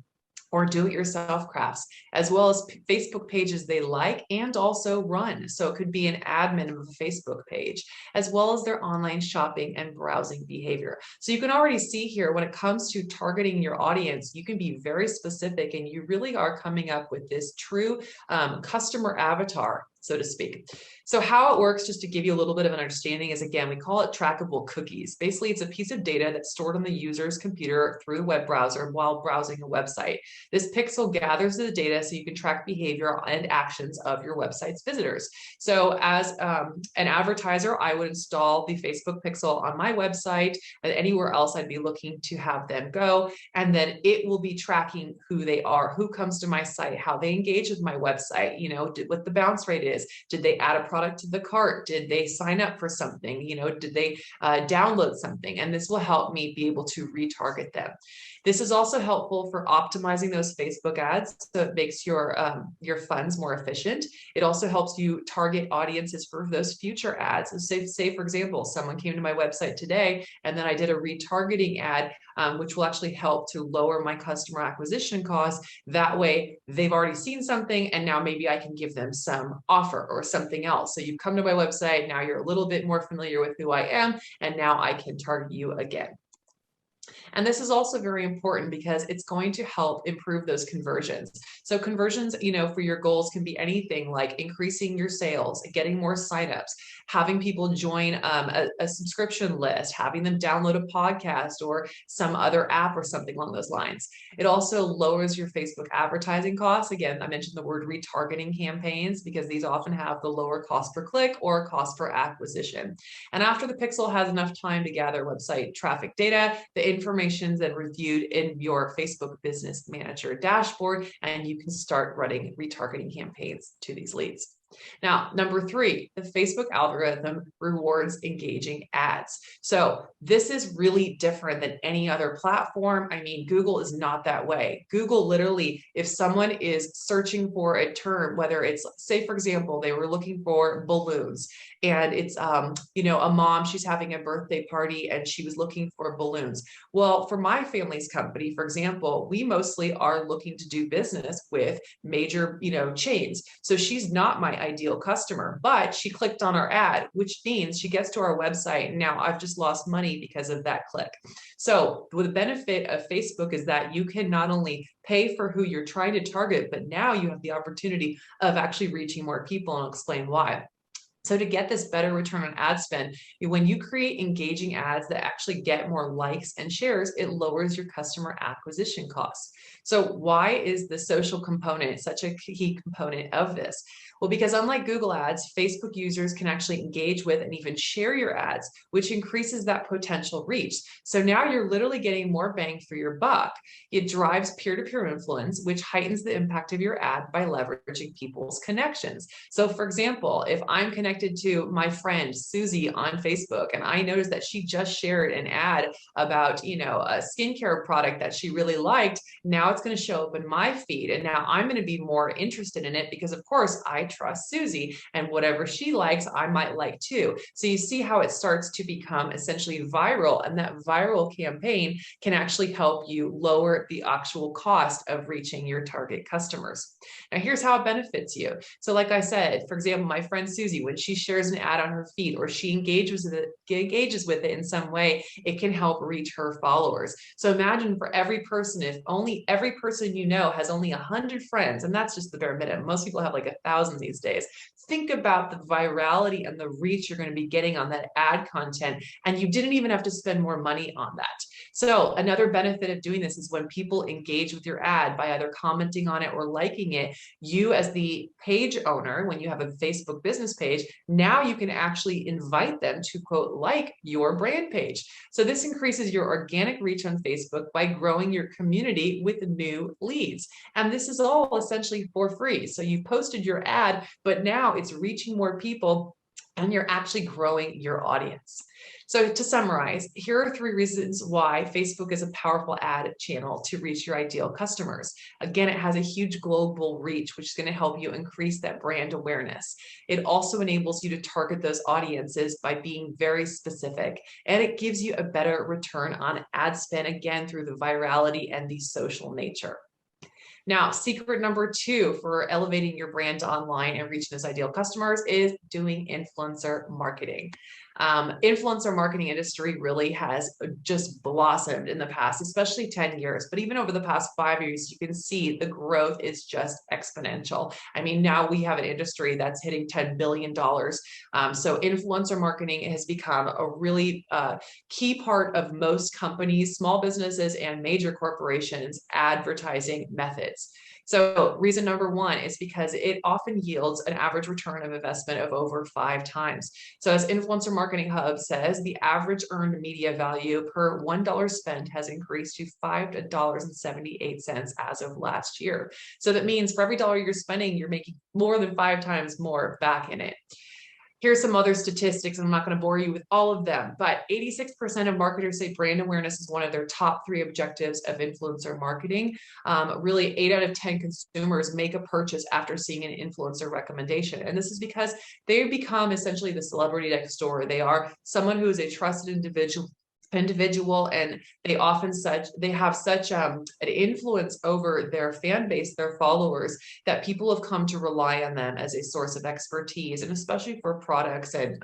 or do-it-yourself crafts, as well as Facebook pages they like and also run. So it could be an admin of a Facebook page, as well as their online shopping and browsing behavior. So you can already see here, when it comes to targeting your audience, you can be very specific and you really are coming up with this true customer avatar, so to speak. So how it works, just to give you a little bit of an understanding, is, again, we call it trackable cookies. Basically, it's a piece of data that's stored on the user's computer through the web browser while browsing a website. This pixel gathers the data so you can track behavior and actions of your website's visitors. So as an advertiser, I would install the Facebook pixel on my website and anywhere else I'd be looking to have them go. And then it will be tracking who they are, who comes to my site, how they engage with my website, what the bounce rate is. Did they add a product to the cart? Did they sign up for something? Did they download something? And this will help me be able to retarget them. This is also helpful for optimizing those Facebook ads, so it makes your funds more efficient. It also helps you target audiences for those future ads. And say, for example, someone came to my website today, and then I did a retargeting ad, which will actually help to lower my customer acquisition costs. That way, they've already seen something, and now maybe I can give them some offer or something else. So you've come to my website, now you're a little bit more familiar with who I am, and now I can target you again. And this is also very important because it's going to help improve those conversions. So conversions, you know, for your goals can be anything like increasing your sales, getting more signups, having people join a subscription list, having them download a podcast or some other app or something along those lines. It also lowers your Facebook advertising costs. Again, I mentioned the word retargeting campaigns because these often have the lower cost per click or cost per acquisition. And after the pixel has enough time to gather website traffic data, the information is then reviewed in your Facebook Business Manager dashboard, and you can start running retargeting campaigns to these leads. Now, number 3, the Facebook algorithm rewards engaging ads. So this is really different than any other platform. I mean, Google is not that way. Google literally, if someone is searching for a term, whether it's, say, for example, they were looking for balloons, and it's, you know, a mom, she's having a birthday party and she was looking for balloons. Well, for my family's company, for example, we mostly are looking to do business with major, you know, chains. So she's not my ideal customer, but she clicked on our ad, which means she gets to our website. And now I've just lost money because of that click. So the benefit of Facebook is that you can not only pay for who you're trying to target, but now you have the opportunity of actually reaching more people, and I'll explain why. So to get this better return on ad spend, when you create engaging ads that actually get more likes and shares, it lowers your customer acquisition costs. So why is the social component such a key component of this? Well, because unlike Google Ads, Facebook users can actually engage with and even share your ads, which increases that potential reach. So now you're literally getting more bang for your buck. It drives peer-to-peer influence, which heightens the impact of your ad by leveraging people's connections. So for example, if I'm connected to my friend Susie on Facebook, and I noticed that she just shared an ad about, you know, a skincare product that she really liked, now it's going to show up in my feed. And now I'm going to be more interested in it because, of course, I trust Susie, and whatever she likes, I might like too. So you see how it starts to become essentially viral, and that viral campaign can actually help you lower the actual cost of reaching your target customers. Now, here's how it benefits you. So like I said, for example, my friend Susie, when she shares an ad on her feed or she engages with it in some way, it can help reach her followers. So imagine for every person, if only every person you know has only 100 friends, and that's just the bare minimum. Most people have like 1,000 these days. Think about the virality and the reach you're going to be getting on that ad content, and you didn't even have to spend more money on that. So another benefit of doing this is when people engage with your ad by either commenting on it or liking it, you as the page owner, when you have a Facebook business page, now you can actually invite them to quote, like your brand page. So this increases your organic reach on Facebook by growing your community with new leads. And this is all essentially for free. So you posted your ad, but now it's reaching more people and you're actually growing your audience. So to summarize, here are 3 reasons why Facebook is a powerful ad channel to reach your ideal customers. Again, it has a huge global reach, which is going to help you increase that brand awareness. It also enables you to target those audiences by being very specific, and it gives you a better return on ad spend, again, through the virality and the social nature. Now, secret number 2 for elevating your brand online and reaching those ideal customers is doing influencer marketing. Influencer marketing industry really has just blossomed in the past, especially 10 years, but even over the past 5 years, you can see the growth is just exponential. I mean, now we have an industry that's hitting $10 billion. So influencer marketing has become a really key part of most companies, small businesses, and major corporations' advertising methods. So reason number 1 is because it often yields an average return of investment of over 5 times. So as Influencer Marketing Hub says, the average earned media value per $1 spent has increased to $5.78 as of last year. So that means for every dollar you're spending, you're making more than 5 times more back in it. Here's some other statistics. I'm not going to bore you with all of them, but 86% of marketers say brand awareness is one of their top 3 objectives of influencer marketing. Really, 8 out of 10 consumers make a purchase after seeing an influencer recommendation. And this is because they become essentially the celebrity next door. They are someone who is a trusted individual individual, and they have such an influence over their fan base, their followers, that people have come to rely on them as a source of expertise, and especially for products and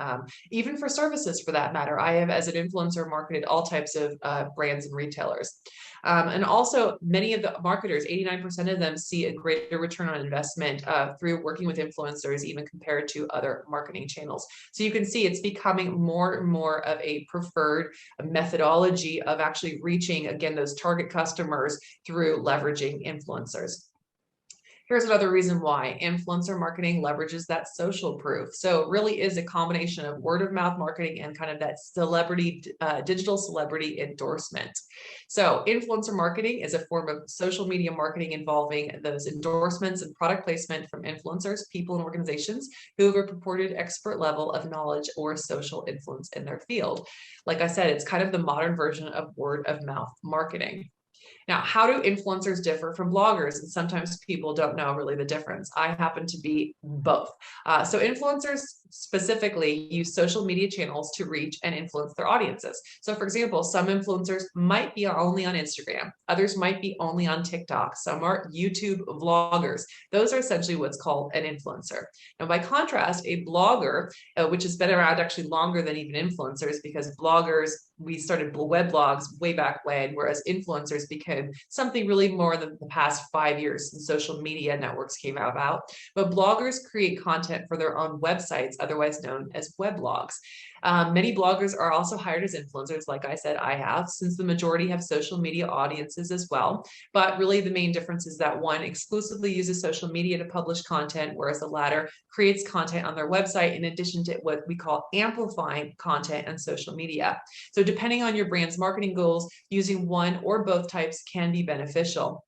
even for services for that matter. I have, as an influencer, marketed all types of brands and retailers. And also many of the marketers, 89% of them, see a greater return on investment through working with influencers, even compared to other marketing channels. So you can see it's becoming more and more of a preferred methodology of actually reaching, again, those target customers through leveraging influencers. Here's another reason why influencer marketing leverages that social proof. So it really is a combination of word of mouth marketing and kind of that celebrity, digital celebrity endorsement. So influencer marketing is a form of social media marketing involving those endorsements and product placement from influencers, people and organizations who have a purported expert level of knowledge or social influence in their field. Like I said, it's kind of the modern version of word of mouth marketing. Now, how do influencers differ from bloggers? And sometimes people don't know really the difference. I happen to be both. So influencers specifically use social media channels to reach and influence their audiences. So for example, some influencers might be only on Instagram. Others might be only on TikTok. Some are YouTube vloggers. Those are essentially what's called an influencer. And by contrast, a blogger, which has been around actually longer than even influencers, because bloggers, we started web blogs way back when, whereas influencers became something really more than the past 5 years since social media networks came about. But bloggers create content for their own websites, otherwise known as weblogs. Many bloggers are also hired as influencers, like I said, I have, since the majority have social media audiences as well. But really the main difference is that one exclusively uses social media to publish content, whereas the latter creates content on their website in addition to what we call amplifying content on social media. So depending on your brand's marketing goals, using one or both types can be beneficial.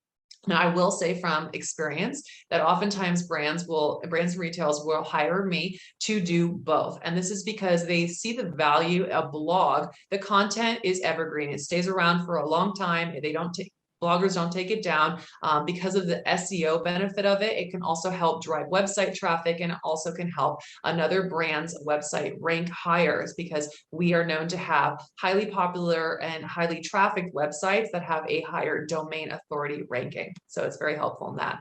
Now, I will say from experience that oftentimes brands and retailers will hire me to do both. And this is because they see the value of blog. The content is evergreen. It stays around for a long time. Bloggers don't take it down because of the SEO benefit of it. It can also help drive website traffic, and it also can help another brand's website rank higher, because we are known to have highly popular and highly trafficked websites that have a higher domain authority ranking. So it's very helpful in that.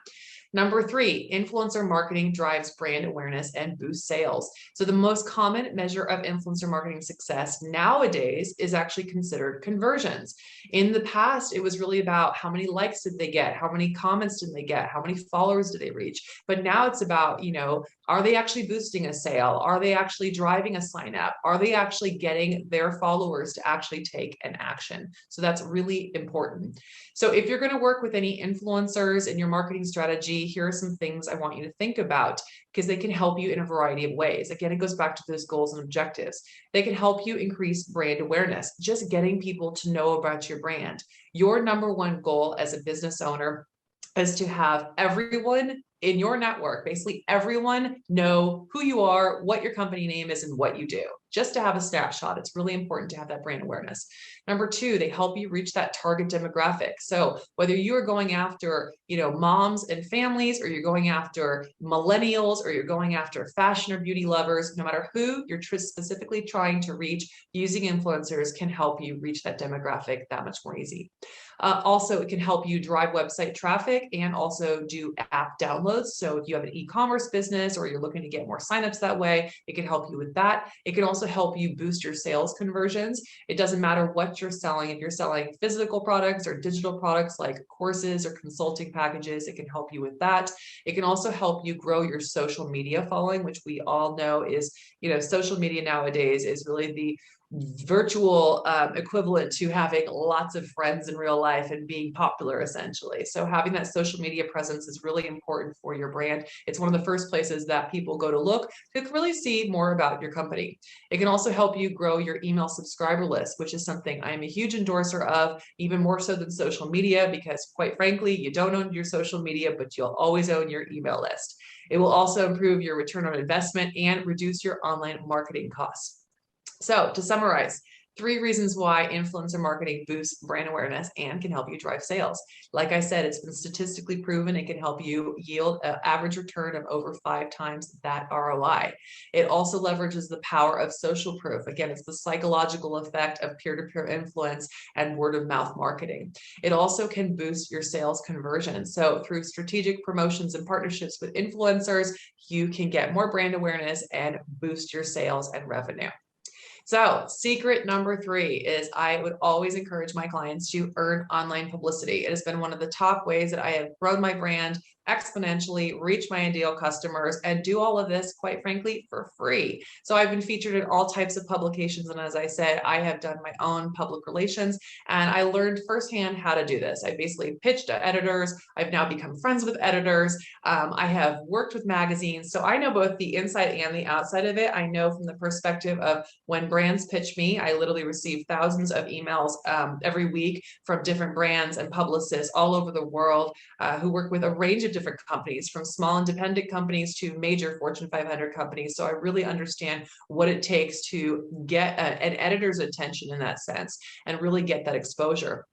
Number 3, influencer marketing drives brand awareness and boosts sales. So the most common measure of influencer marketing success nowadays is actually considered conversions. In the past, it was really about how many likes did they get? How many comments did they get? How many followers did they reach? But now it's about, are they actually boosting a sale? Are they actually driving a sign up? Are they actually getting their followers to actually take an action? So that's really important. So if you're going to work with any influencers in your marketing strategy, here are some things I want you to think about, because they can help you in a variety of ways. Again, it goes back to those goals and objectives. They can help you increase brand awareness, just getting people to know about your brand. Your number one goal as a business owner is to have everyone in your network, basically everyone, know who you are, what your company name is, and what you do. Just to have a snapshot, it's really important to have that brand awareness. Number 2, they help you reach that target demographic. So whether you are going after, moms and families, or you're going after millennials, or you're going after fashion or beauty lovers, no matter who you're specifically trying to reach, using influencers can help you reach that demographic that much more easy. Also, it can help you drive website traffic and also do app downloads. So if you have an e-commerce business or you're looking to get more signups that way, it can help you with that. It can also help you boost your sales conversions. It doesn't matter what you're selling. If you're selling physical products or digital products like courses or consulting packages, it can help you with that. It can also help you grow your social media following, which we all know is, social media nowadays is really the virtual equivalent to having lots of friends in real life and being popular, essentially. So having that social media presence is really important for your brand. It's one of the first places that people go to look to really see more about your company. It can also help you grow your email subscriber list, which is something I am a huge endorser of, even more so than social media, because quite frankly, you don't own your social media, but you'll always own your email list. It will also improve your return on investment and reduce your online marketing costs. So to summarize, 3 reasons why influencer marketing boosts brand awareness and can help you drive sales. Like I said, it's been statistically proven it can help you yield an average return of over 5 times that ROI. It also leverages the power of social proof. Again, it's the psychological effect of peer-to-peer influence and word-of-mouth marketing. It also can boost your sales conversion. So through strategic promotions and partnerships with influencers, you can get more brand awareness and boost your sales and revenue. So secret number 3 is I would always encourage my clients to earn online publicity. It has been one of the top ways that I have grown my brand exponentially, reach my ideal customers, and do all of this, quite frankly, for free. So I've been featured in all types of publications. And as I said, I have done my own public relations, and I learned firsthand how to do this. I basically pitched to editors. I've now become friends with editors. I have worked with magazines. So I know both the inside and the outside of it. I know from the perspective of when brands pitch me, I literally receive thousands of emails every week from different brands and publicists all over the world who work with a range of different companies, from small independent companies to major Fortune 500 companies. So I really understand what it takes to get an editor's attention in that sense and really get that exposure.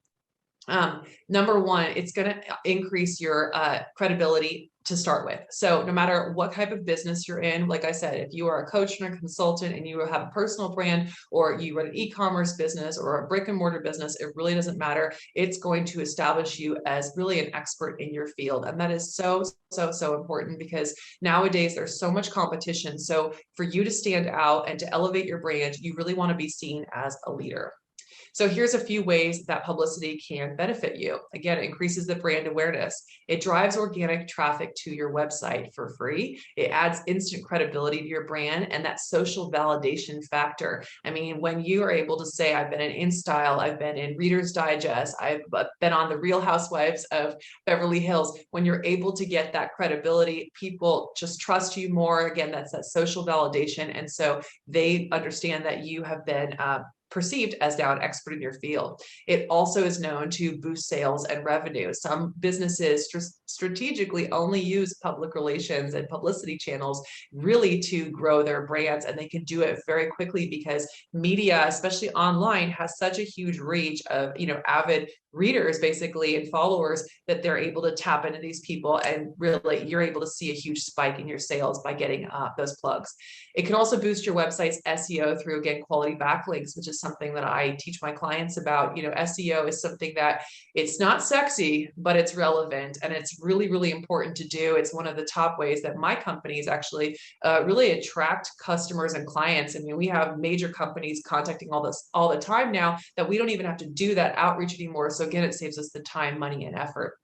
Number 1, it's going to increase your credibility to start with. So no matter what type of business you're in, like I said, if you are a coach and a consultant and you have a personal brand, or you run an e-commerce business or a brick and mortar business, it really doesn't matter. It's going to establish you as really an expert in your field. And that is so important, because nowadays there's so much competition. So for you to stand out and to elevate your brand, you really want to be seen as a leader. So here's a few ways that publicity can benefit you. Again, it increases the brand awareness. It drives organic traffic to your website for free. It adds instant credibility to your brand and that social validation factor. I mean, when you are able to say, I've been in InStyle, I've been in Reader's Digest, I've been on the Real Housewives of Beverly Hills, when you're able to get that credibility, people just trust you more. Again, that's that social validation. And so they understand that you have been perceived as now an expert in your field. It also is known to boost sales and revenue. Some businesses strategically only use public relations and publicity channels really to grow their brands, and they can do it very quickly because media, especially online, has such a huge reach of, avid readers basically and followers, that they're able to tap into these people, and really you're able to see a huge spike in your sales by getting those plugs. It can also boost your website's SEO through, again, quality backlinks, which is something that I teach my clients about. SEO is something that it's not sexy, but it's relevant, and it's really, really important to do. It's one of the top ways that my companies actually really attract customers and clients. I mean, we have major companies contacting us all the time now that we don't even have to do that outreach anymore. So again, it saves us the time, money, and effort.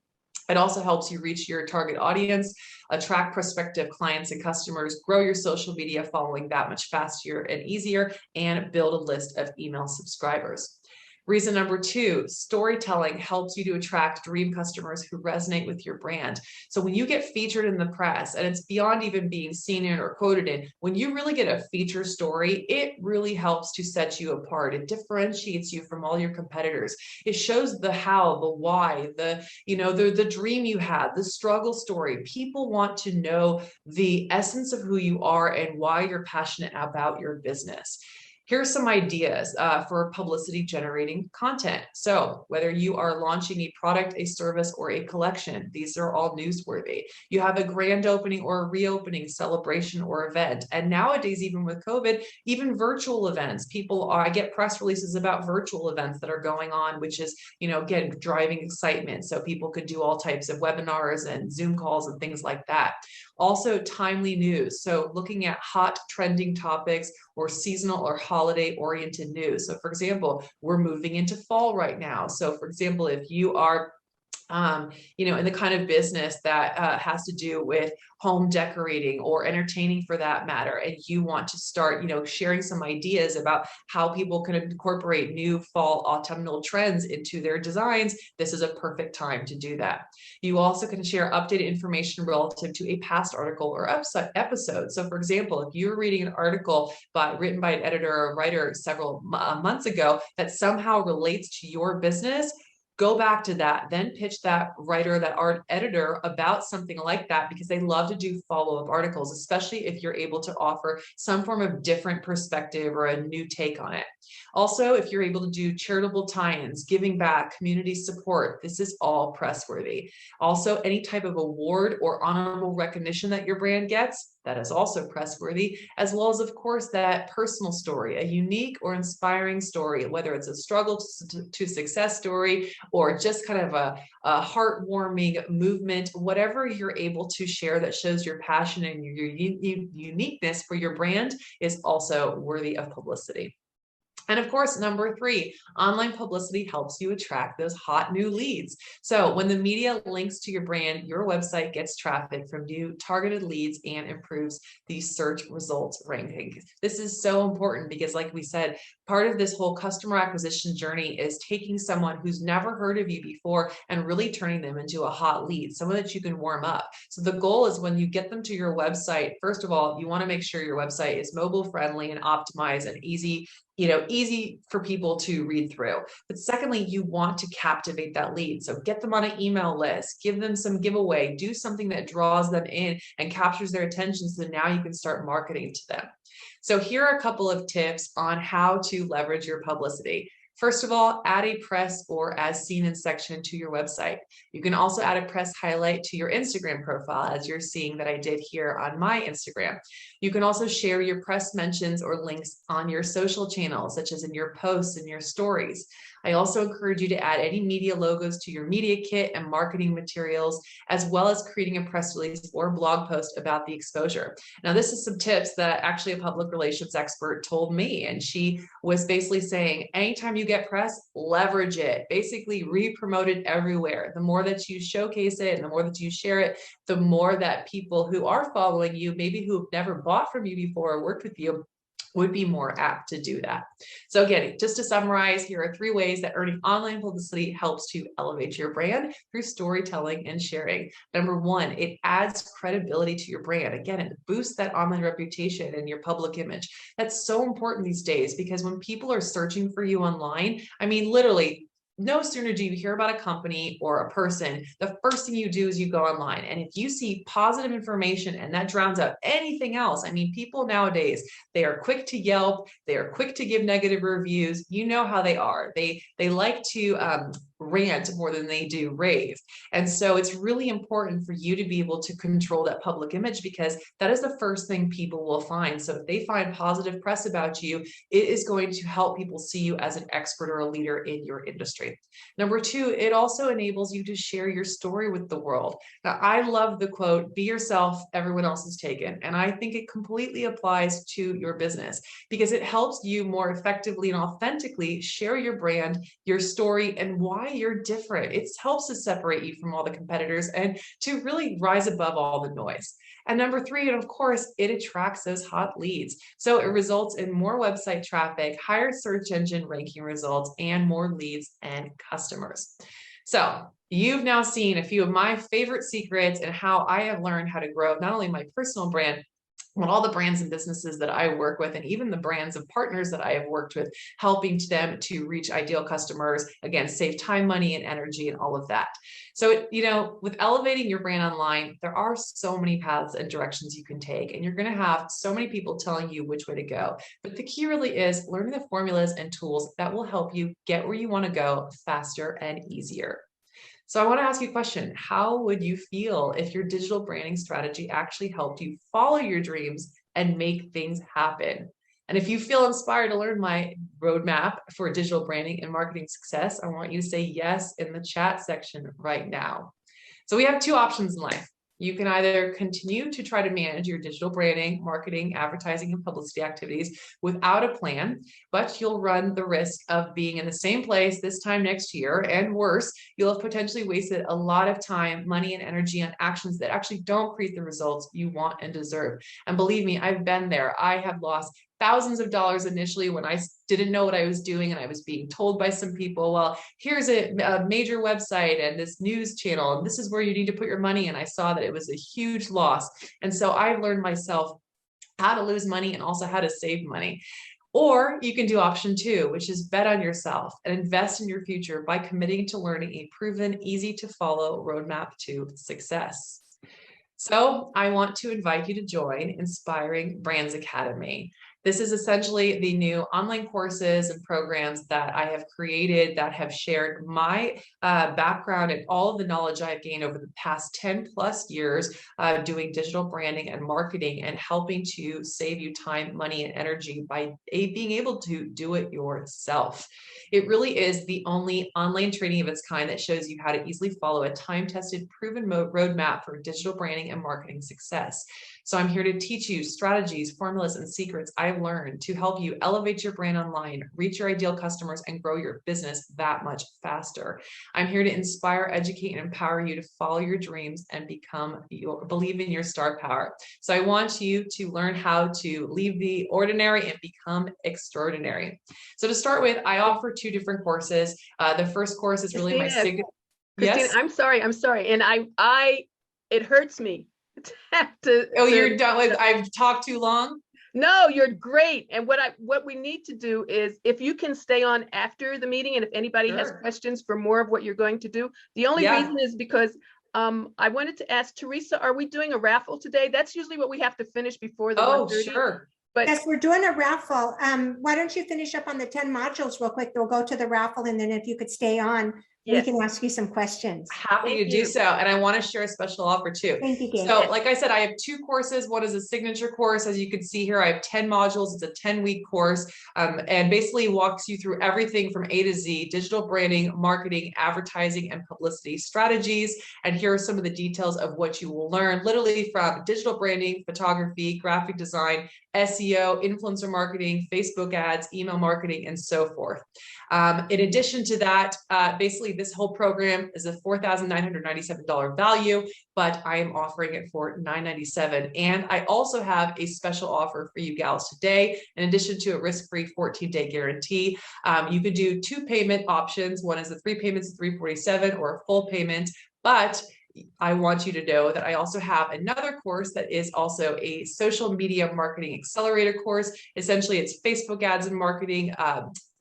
It also helps you reach your target audience, attract prospective clients and customers, grow your social media following that much faster and easier, and build a list of email subscribers. Reason number 2, storytelling helps you to attract dream customers who resonate with your brand. So when you get featured in the press, and it's beyond even being seen in or quoted in, when you really get a feature story, it really helps to set you apart. It differentiates you from all your competitors. It shows the how, the why, the dream you had, the struggle story. People want to know the essence of who you are and why you're passionate about your business. Here's some ideas for publicity generating content. So whether you are launching a product, a service, or a collection, these are all newsworthy. You have a grand opening or a reopening celebration or event. And nowadays, even with COVID, even virtual events, I get press releases about virtual events that are going on, which is, again, driving excitement. So people could do all types of webinars and Zoom calls and things like that. Also, timely news. So looking at hot trending topics or seasonal or holiday oriented news. So for example, we're moving into fall right now. So for example, if you are in the kind of business that has to do with home decorating or entertaining for that matter, and you want to start, sharing some ideas about how people can incorporate new fall autumnal trends into their designs, this is a perfect time to do that. You also can share updated information relative to a past article or episode. So for example, if you're reading an article written by an editor or writer several months ago that somehow relates to your business, Go back to that, then pitch that writer, that art editor about something like that, because they love to do follow-up articles, especially if you're able to offer some form of different perspective or a new take on it. Also, if you're able to do charitable tie-ins, giving back, community support, this is all press worthy. Also, any type of award or honorable recognition that your brand gets, that is also press worthy, as well as, of course, that personal story, a unique or inspiring story, whether it's a struggle to success story or just kind of a heartwarming movement, whatever you're able to share that shows your passion and your uniqueness for your brand is also worthy of publicity. And of course, number 3, online publicity helps you attract those hot new leads. So when the media links to your brand, your website gets traffic from new targeted leads and improves the search results ranking. This is so important because, like we said, part of this whole customer acquisition journey is taking someone who's never heard of you before and really turning them into a hot lead, someone that you can warm up. So the goal is when you get them to your website, first of all, you want to make sure your website is mobile friendly and optimized and easy for people to read through. But secondly, you want to captivate that lead. So get them on an email list, give them some giveaway, do something that draws them in and captures their attention, so now you can start marketing to them. So here are a couple of tips on how to leverage your publicity. First of all, add a press or as seen in section to your website. You can also add a press highlight to your Instagram profile, as you're seeing that I did here on my Instagram. You can also share your press mentions or links on your social channels, such as in your posts and your stories. I also encourage you to add any media logos to your media kit and marketing materials, as well as creating a press release or blog post about the exposure. Now, this is some tips that actually a public relations expert told me, and she was basically saying, anytime you get press, leverage it, basically re-promote it everywhere. The more that you showcase it and the more that you share it, the more that people who are following you, maybe who've never bought from you before or worked with you, would be more apt to do that. So again, just to summarize, here are 3 ways that earning online publicity helps to elevate your brand through storytelling and sharing. Number 1, it adds credibility to your brand. Again, it boosts that online reputation and your public image. That's so important these days, because when people are searching for you online, I mean, literally, no sooner do you hear about a company or a person, the first thing you do is you go online. And if you see positive information and that drowns out anything else, I mean, people nowadays, they are quick to Yelp, they are quick to give negative reviews. You know how they are. They like to rant more than they do rave. And so it's really important for you to be able to control that public image, because that is the first thing people will find. So if they find positive press about you, it is going to help people see you as an expert or a leader in your industry. Number 2, it also enables you to share your story with the world. Now, I love the quote, "Be yourself, everyone else is taken." And I think it completely applies to your business, because it helps you more effectively and authentically share your brand, your story, and why you're different. It helps to separate you from all the competitors and to really rise above all the noise. And number 3, and of course, it attracts those hot leads. So it results in more website traffic, higher search engine ranking results, and more leads and customers. So you've now seen a few of my favorite secrets and how I have learned how to grow not only my personal brand, but all the brands and businesses that I work with, and even the brands of partners that I have worked with, helping them to reach ideal customers, again, save time, money, and energy, and all of that. So, with elevating your brand online, there are so many paths and directions you can take, and you're going to have so many people telling you which way to go. But the key really is learning the formulas and tools that will help you get where you want to go faster and easier. So I want to ask you a question. How would you feel if your digital branding strategy actually helped you follow your dreams and make things happen? And if you feel inspired to learn my roadmap for digital branding and marketing success, I want you to say yes in the chat section right now. So we have 2 options in life. You can either continue to try to manage your digital branding, marketing, advertising, and publicity activities without a plan, but you'll run the risk of being in the same place this time next year, and worse, you'll have potentially wasted a lot of time, money, and energy on actions that actually don't create the results you want and deserve. And believe me, I've been there. I have lost thousands of dollars initially when I didn't know what I was doing, and I was being told by some people, well, here's a major website and this news channel, and this is where you need to put your money. And I saw that it was a huge loss. And so I learned myself how to lose money and also how to save money. Or you can do option 2, which is bet on yourself and invest in your future by committing to learning a proven, easy to follow roadmap to success. So I want to invite you to join Inspiring Brands Academy. This is essentially the new online courses and programs that I have created that have shared my background and all of the knowledge I've gained over the past 10 plus years doing digital branding and marketing and helping to save you time, money, and energy by being able to do it yourself. It really is the only online training of its kind that shows you how to easily follow a time-tested, proven roadmap for digital branding and marketing success. So I'm here to teach you strategies, formulas, and secrets I've learned to help you elevate your brand online, reach your ideal customers, and grow your business that much faster. I'm here to inspire, educate, and empower you to follow your dreams and believe in your star power. So I want you to learn how to leave the ordinary and become extraordinary. So to start with, I offer 2 different courses. The first course is really my signature. Christina, Yes? I'm sorry. And it hurts me. You're done with, I've talked too long? No, you're great. And what we need to do is, if you can stay on after the meeting, and if anybody has questions for more of what you're going to do, the only reason is because I wanted to ask Teresa, are we doing a raffle today? That's usually what we have to finish before the 1:30. Sure. But yes, we're doing a raffle. Why don't you finish up on the 10 modules real quick? We'll go to the raffle, and then if you could stay on, we can ask you some questions. Happy to do so. And I want to share a special offer too. Thank you, Gabe. So like I said, I have 2 courses. One is a signature course. As you can see here, I have 10 modules. It's a 10-week course and basically walks you through everything from A to Z, digital branding, marketing, advertising, and publicity strategies. And here are some of the details of what you will learn, literally from digital branding, photography, graphic design, SEO, influencer marketing, Facebook ads, email marketing, and so forth. In addition to that, basically this whole program is a $4,997 value, but I am offering it for $997. And I also have a special offer for you gals today. In addition to a risk-free 14-day guarantee, you could do 2 payment options. One is the 3 payments of $347 or a full payment, but I want you to know that I also have another course that is also a social media marketing accelerator course. Essentially, it's Facebook ads and marketing,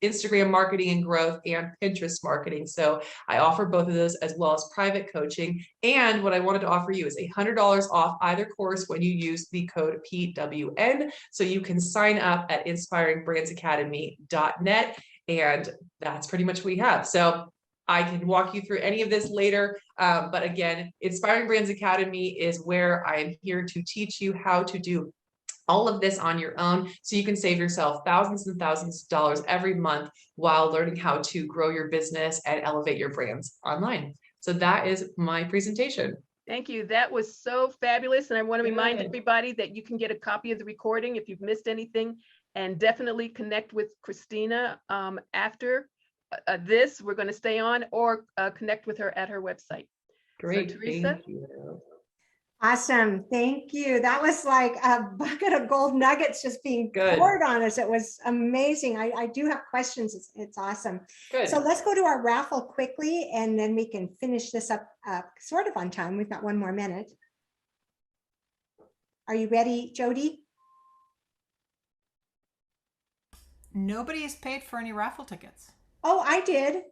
Instagram marketing and growth, and Pinterest marketing. So I offer both of those as well as private coaching. And what I wanted to offer you is $100 off either course when you use the code PWN. So you can sign up at inspiringbrandsacademy.net. And that's pretty much what we have. So I can walk you through any of this later. But again, Inspiring Brands Academy is where I am here to teach you how to do all of this on your own, so you can save yourself thousands and thousands of dollars every month while learning how to grow your business and elevate your brands online. So that is my presentation. thank you. That was so fabulous. And I want to remind everybody that you can get a copy of the recording if you've missed anything, and definitely connect with Christina after this. We're going to stay on, or connect with her at her website. Great. So, Teresa? Thank you. Awesome. Thank you. That was like a bucket of gold nuggets just being poured on us. It was amazing. I do have questions. It's awesome. Good. So let's go to our raffle quickly, and then we can finish this up sort of on time. We've got 1 more minute. Are you ready, Jody? Nobody has paid for any raffle tickets. Oh, I did.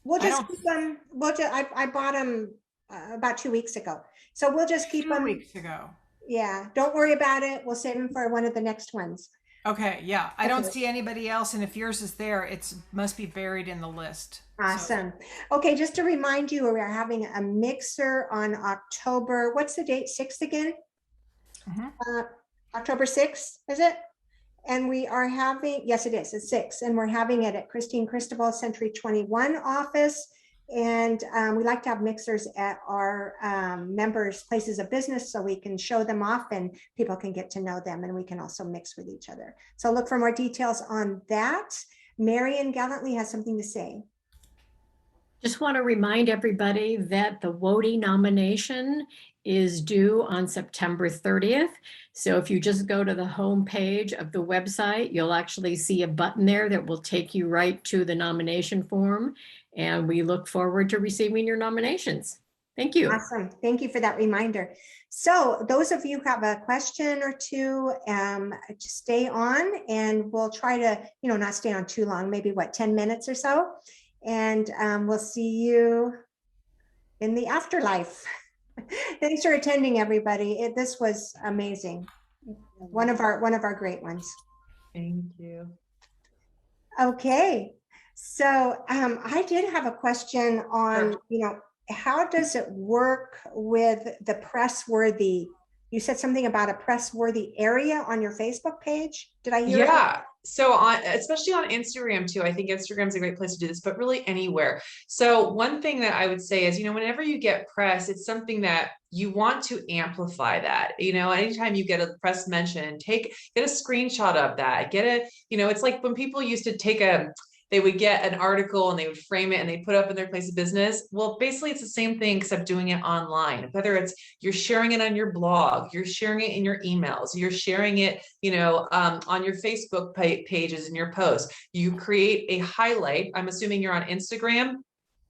We'll just keep them. I bought them about 2 weeks ago. So we'll just keep them. 2 weeks ago. Yeah. Don't worry about it. We'll save them for one of the next ones. Okay. Yeah. I don't see anybody else. And if yours is there, it must be buried in the list. Awesome. So. Okay. Just to remind you, we're having a mixer on October. What's the date? 6th again? October 6th, is it? And we are having, yes, it is. It's 6. And we're having it at Christine Cristobal Century 21 office. And we like to have mixers at our members' places of business so we can show them off and people can get to know them, and we can also mix with each other. So look for more details on that. Marian Gallantly has something to say. Just want to remind everybody that the WOTY nomination is due on September 30th. So if you just go to the home page of the website, you'll actually see a button there that will take you right to the nomination form. And we look forward to receiving your nominations. Thank you. Awesome. Thank you for that reminder. So those of you who have a question or two, just stay on, and we'll try to, not stay on too long, maybe 10 minutes or so. And we'll see you in the afterlife. Thanks for attending, everybody. This was amazing. One of our great ones. Thank you. Okay. So I did have a question on, how does it work with the press-worthy? You said something about a press-worthy area on your Facebook page. Did I hear? Yeah. So especially on Instagram too, I think Instagram's a great place to do this, but really anywhere. So one thing that I would say is, whenever you get press, it's something that you want to amplify that. Anytime you get a press mention, get a screenshot of that, it's like when people used to they would get an article and they would frame it and they put it up in their place of business. Well, basically it's the same thing, except doing it online. Whether it's you're sharing it on your blog, you're sharing it in your emails, you're sharing it, on your Facebook pages and your posts. You create a highlight. I'm assuming you're on Instagram.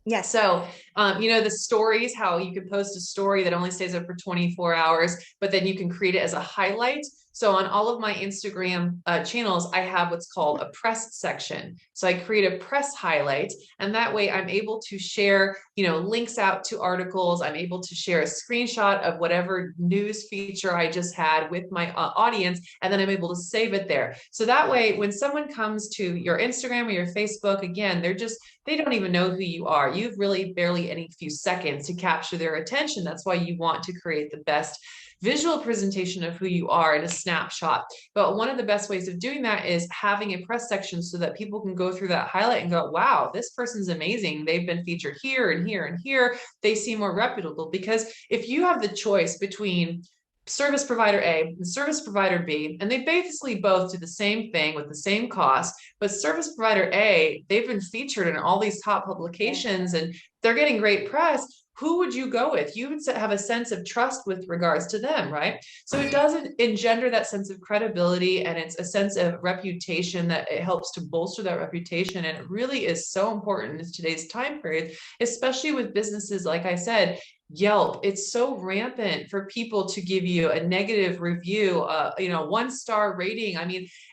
Yes. So, the stories, how you can post a story that only stays up for 24 hours, but then you can create it as a highlight. So on all of my Instagram channels, I have what's called a press section. So I create a press highlight, and that way I'm able to share, links out to articles. I'm able to share a screenshot of whatever news feature I just had with my audience, and then I'm able to save it there. So that way, when someone comes to your Instagram or your Facebook, again, they don't even know who you are. You've really barely any few seconds to capture their attention. That's why you want to create the best visual presentation of who you are in a snapshot. But one of the best ways of doing that is having a press section so that people can go through that highlight and go, wow, this person's amazing. They've been featured here and here and here. They seem more reputable. Because if you have the choice between service provider A and service provider B, and they basically both do the same thing with the same cost, but service provider A, they've been featured in all these top publications and they're getting great press. Who would you go with? You would have a sense of trust with regards to them, right? So it doesn't engender that sense of credibility, and it's a sense of reputation that it helps to bolster that reputation. And it really is so important in today's time period, especially with businesses, like I said, Yelp. It's so rampant for people to give you a negative review, 1-star rating.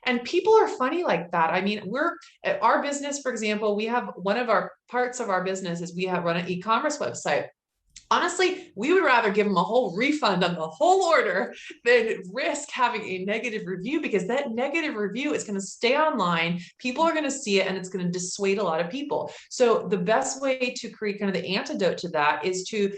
And people are funny like that. We're at our business, for example, we have one of our parts of our business is we run an e-commerce website. Honestly, we would rather give them a whole refund on the whole order than risk having a negative review, because that negative review is going to stay online. People are going to see it and it's going to dissuade a lot of people. So the best way to create kind of the antidote to that is to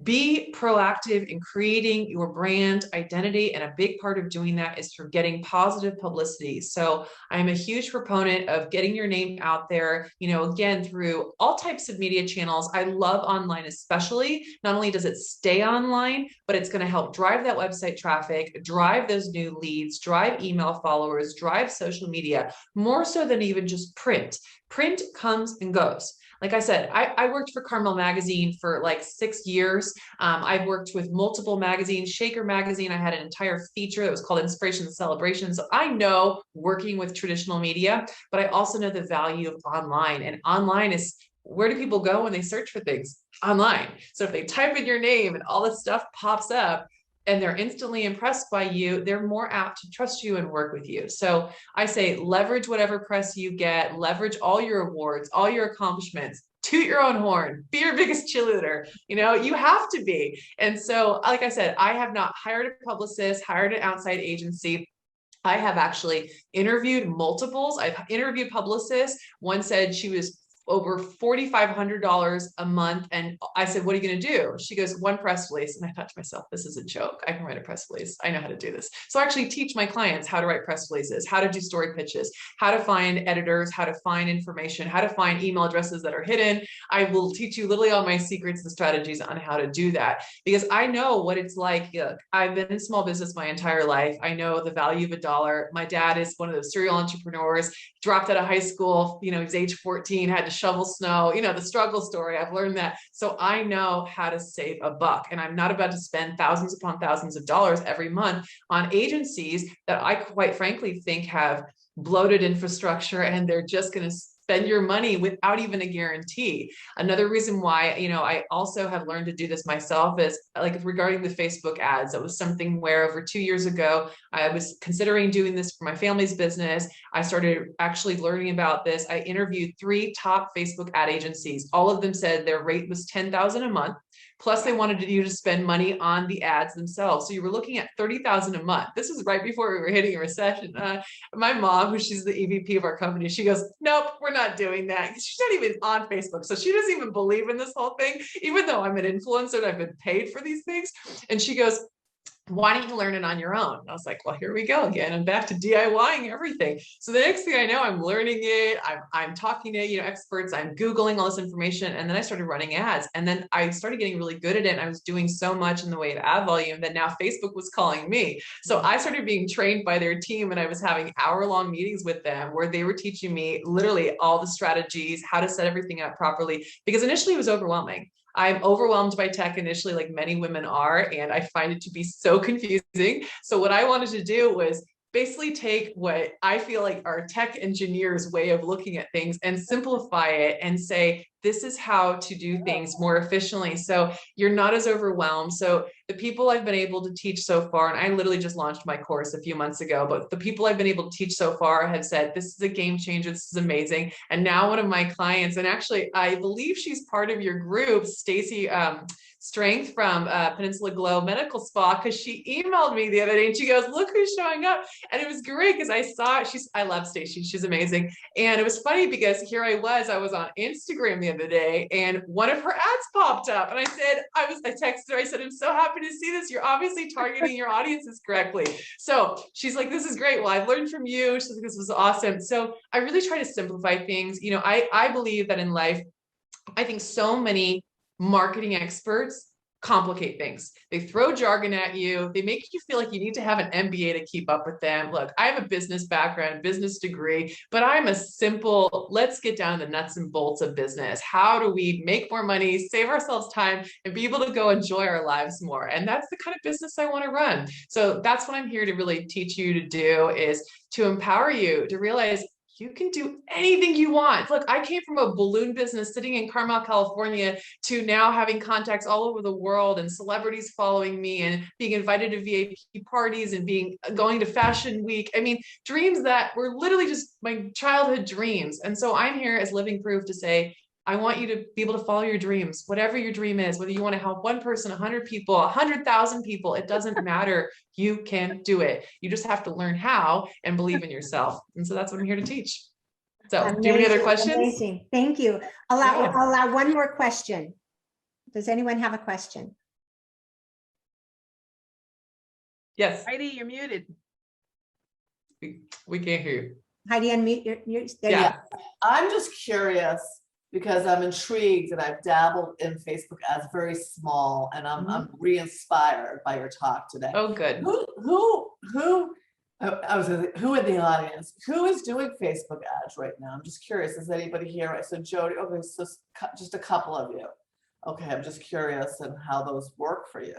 be proactive in creating your brand identity. And a big part of doing that is through getting positive publicity. So I'm a huge proponent of getting your name out there, again, through all types of media channels. I love online, especially. Not only does it stay online, but it's going to help drive that website traffic, drive those new leads, drive email followers, drive social media, more so than even just print. Print comes and goes. Like I said, I worked for Carmel Magazine for like 6 years. I've worked with multiple magazines, Shaker Magazine. I had an entire feature that was called Inspiration and Celebration. So I know working with traditional media, but I also know the value of online. And online is, where do people go when they search for things? Online. So if they type in your name and all this stuff pops up, and they're instantly impressed by you, they're more apt to trust you and work with you. So I say, leverage whatever press you get, leverage all your awards, all your accomplishments, toot your own horn, be your biggest cheerleader. You have to be. And so, like I said, I have not hired a publicist, hired an outside agency. I have actually interviewed multiples. I've interviewed publicists. One said she was over $4,500 a month. And I said, what are you going to do? She goes, one press release. And I thought to myself, this is a joke. I can write a press release. I know how to do this. So I actually teach my clients how to write press releases, how to do story pitches, how to find editors, how to find information, how to find email addresses that are hidden. I will teach you literally all my secrets and strategies on how to do that, because I know what it's like. I've been in small business my entire life. I know the value of a dollar. My dad is one of those serial entrepreneurs, dropped out of high school. He was age 14, had to shovel snow, the struggle story. I've learned that. So I know how to save a buck, and I'm not about to spend thousands upon thousands of dollars every month on agencies that I quite frankly think have bloated infrastructure, and they're just going to spend your money without even a guarantee. Another reason why, you know, I also have learned to do this myself is like regarding the Facebook ads. It was something where over 2 years ago, I was considering doing this for my family's business. I started actually learning about this. I interviewed 3 top Facebook ad agencies. All of them said their rate was $10,000 a month. Plus they wanted you to spend money on the ads themselves. So you were looking at $30,000 a month. This was right before we were hitting a recession. My mom, who she's the EVP of our company, she goes, nope, we're not doing that. She's not even on Facebook. So she doesn't even believe in this whole thing, even though I'm an influencer and I've been paid for these things. And she goes, why don't you learn it on your own? And I was like, well, here we go again. I'm back to DIYing everything. So the next thing I know, I'm learning it. I'm talking to, you know, experts. I'm Googling all this information. And then I started running ads. And then I started getting really good at it. And I was doing so much in the way of ad volume that now Facebook was calling me. So I started being trained by their team, and I was having hour-long meetings with them where they were teaching me literally all the strategies, how to set everything up properly, because initially it was overwhelming. I'm overwhelmed by tech initially, like many women are, and I find it to be so confusing. So what I wanted to do was basically take what I feel like our tech engineers' way of looking at things and simplify it and say, this is how to do things more efficiently. So you're not as overwhelmed. So the people I've been able to teach so far, and I literally just launched my course a few months ago, but the people I've been able to teach so far have said, this is a game changer. This is amazing. And now one of my clients, and actually, I believe she's part of your group, Stacy Strength from Peninsula Glow Medical Spa, because she emailed me the other day and she goes, look who's showing up. And it was great because I saw, I love Stacy. She's amazing. And it was funny because here I was on Instagram the other day and one of her ads popped up. And I said, I texted her, I said, I'm so happy to see this. You're obviously targeting your audiences correctly. So she's like, this is great. Well, I've learned from you. She's like, this was awesome. So I really try to simplify things. You know, I believe that in life, I think so many marketing experts complicate things. They throw jargon at you. They make you feel like you need to have an MBA to keep up with them. Look, I have a business background, business degree, but I'm a simple, let's get down to the nuts and bolts of business. How do we make more money, save ourselves time, and be able to go enjoy our lives more? And that's the kind of business I want to run. So that's what I'm here to really teach you to do, is to empower you to realize you can do anything you want. Look, I came from a balloon business sitting in Carmel, California, to now having contacts all over the world and celebrities following me and being invited to VIP parties and going to Fashion Week. I mean, dreams that were literally just my childhood dreams. And so I'm here as living proof to say, I want you to be able to follow your dreams, whatever your dream is, whether you want to help one person, 100 people, 100,000 people, it doesn't matter. You can do it. You just have to learn how and believe in yourself. And so that's what I'm here to teach. So Amazing, do you have any other questions? Amazing. Thank you. I'll allow one more question. Does anyone have a question? Yes. Heidi, you're muted. We can't hear you. Heidi, unmute your yeah. I'm just curious, because I'm intrigued and I've dabbled in Facebook ads very small, and I'm re-inspired by your talk today. Oh, good. I was gonna say, who in the audience, who is doing Facebook ads right now? I'm just curious. Is anybody here? Right? So Jody, okay, so just a couple of you. Okay, I'm just curious and how those work for you.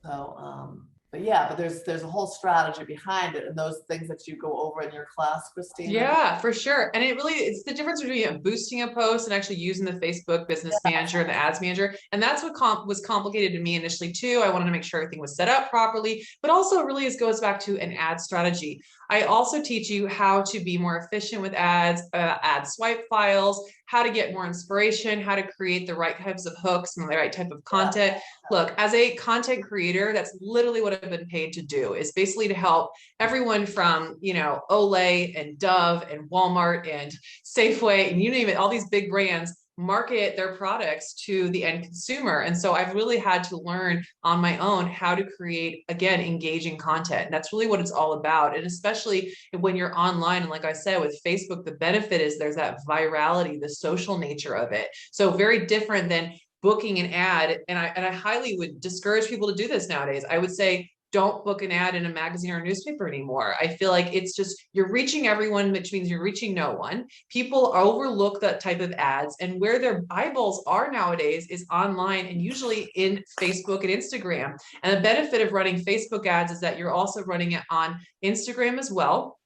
So, but there's a whole strategy behind it, and those things that you go over in your class, Christina. Yeah, for sure. And it's the difference between boosting a post and actually using the Facebook Business Manager and the Ads Manager. And that's what was complicated to me initially too. I wanted to make sure everything was set up properly, but also it really goes back to an ad strategy. I also teach you how to be more efficient with ads, ad swipe files, how to get more inspiration, how to create the right types of hooks and the right type of content. Look, as a content creator, that's literally what I've been paid to do, is basically to help everyone from, you know, Olay and Dove and Walmart and Safeway and you name it, all these big brands market their products to the end consumer. And so I've really had to learn on my own how to create, again, engaging content. And that's really what it's all about. And especially when you're online, and like I said, with Facebook, the benefit is there's that virality, the social nature of it. So very different than booking an ad. And I highly would discourage people to do this nowadays. I would say, don't book an ad in a magazine or a newspaper anymore. I feel like it's just, you're reaching everyone, which means you're reaching no one. People overlook that type of ads, and where their eyeballs are nowadays is online and usually in Facebook and Instagram. And the benefit of running Facebook ads is that you're also running it on Instagram as well.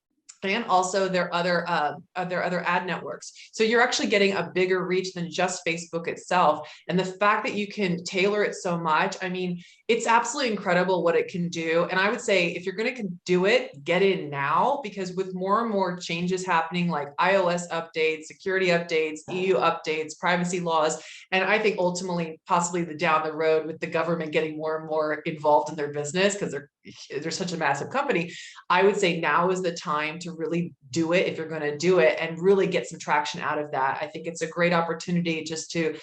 and also their other ad networks. So you're actually getting a bigger reach than just Facebook itself. And the fact that you can tailor it so much, I mean, it's absolutely incredible what it can do. And I would say if you're going to do it, get in now, because with more and more changes happening, like iOS updates, security updates, EU updates, privacy laws, and I think ultimately possibly down the road with the government getting more and more involved in their business because they're such a massive company, I would say now is the time to really do it if you're going to do it and really get some traction out of that. I think it's a great opportunity just to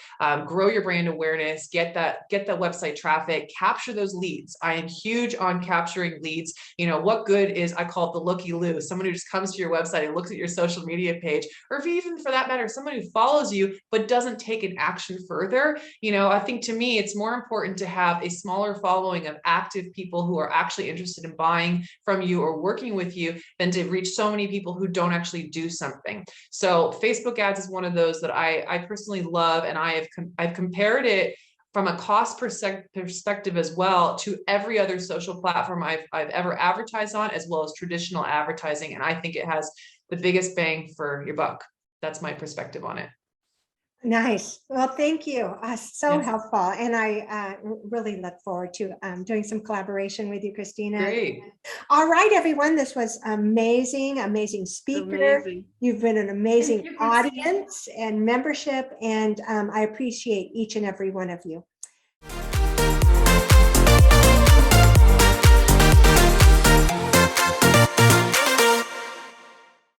grow your brand awareness, get the website traffic, capture those leads. I am huge on capturing leads. You know, what good is, I call it the looky-loo, someone who just comes to your website and looks at your social media page, or if even for that matter, someone who follows you but doesn't take an action further. You know, I think to me, it's more important to have a smaller following of active people who are actually interested in buying from you or working with you than to reach so many people who don't actually do something. So Facebook ads is one of those that I personally love, and I've compared it from a cost perspective as well to every other social platform I've ever advertised on, as well as traditional advertising. And I think it has the biggest bang for your buck. That's my perspective on it. Nice. Well, thank you. So helpful. And I really look forward to doing some collaboration with you, Christina. Great. All right, everyone. This was amazing, amazing speaker. Amazing. You've been an amazing audience and membership, and I appreciate each and every one of you.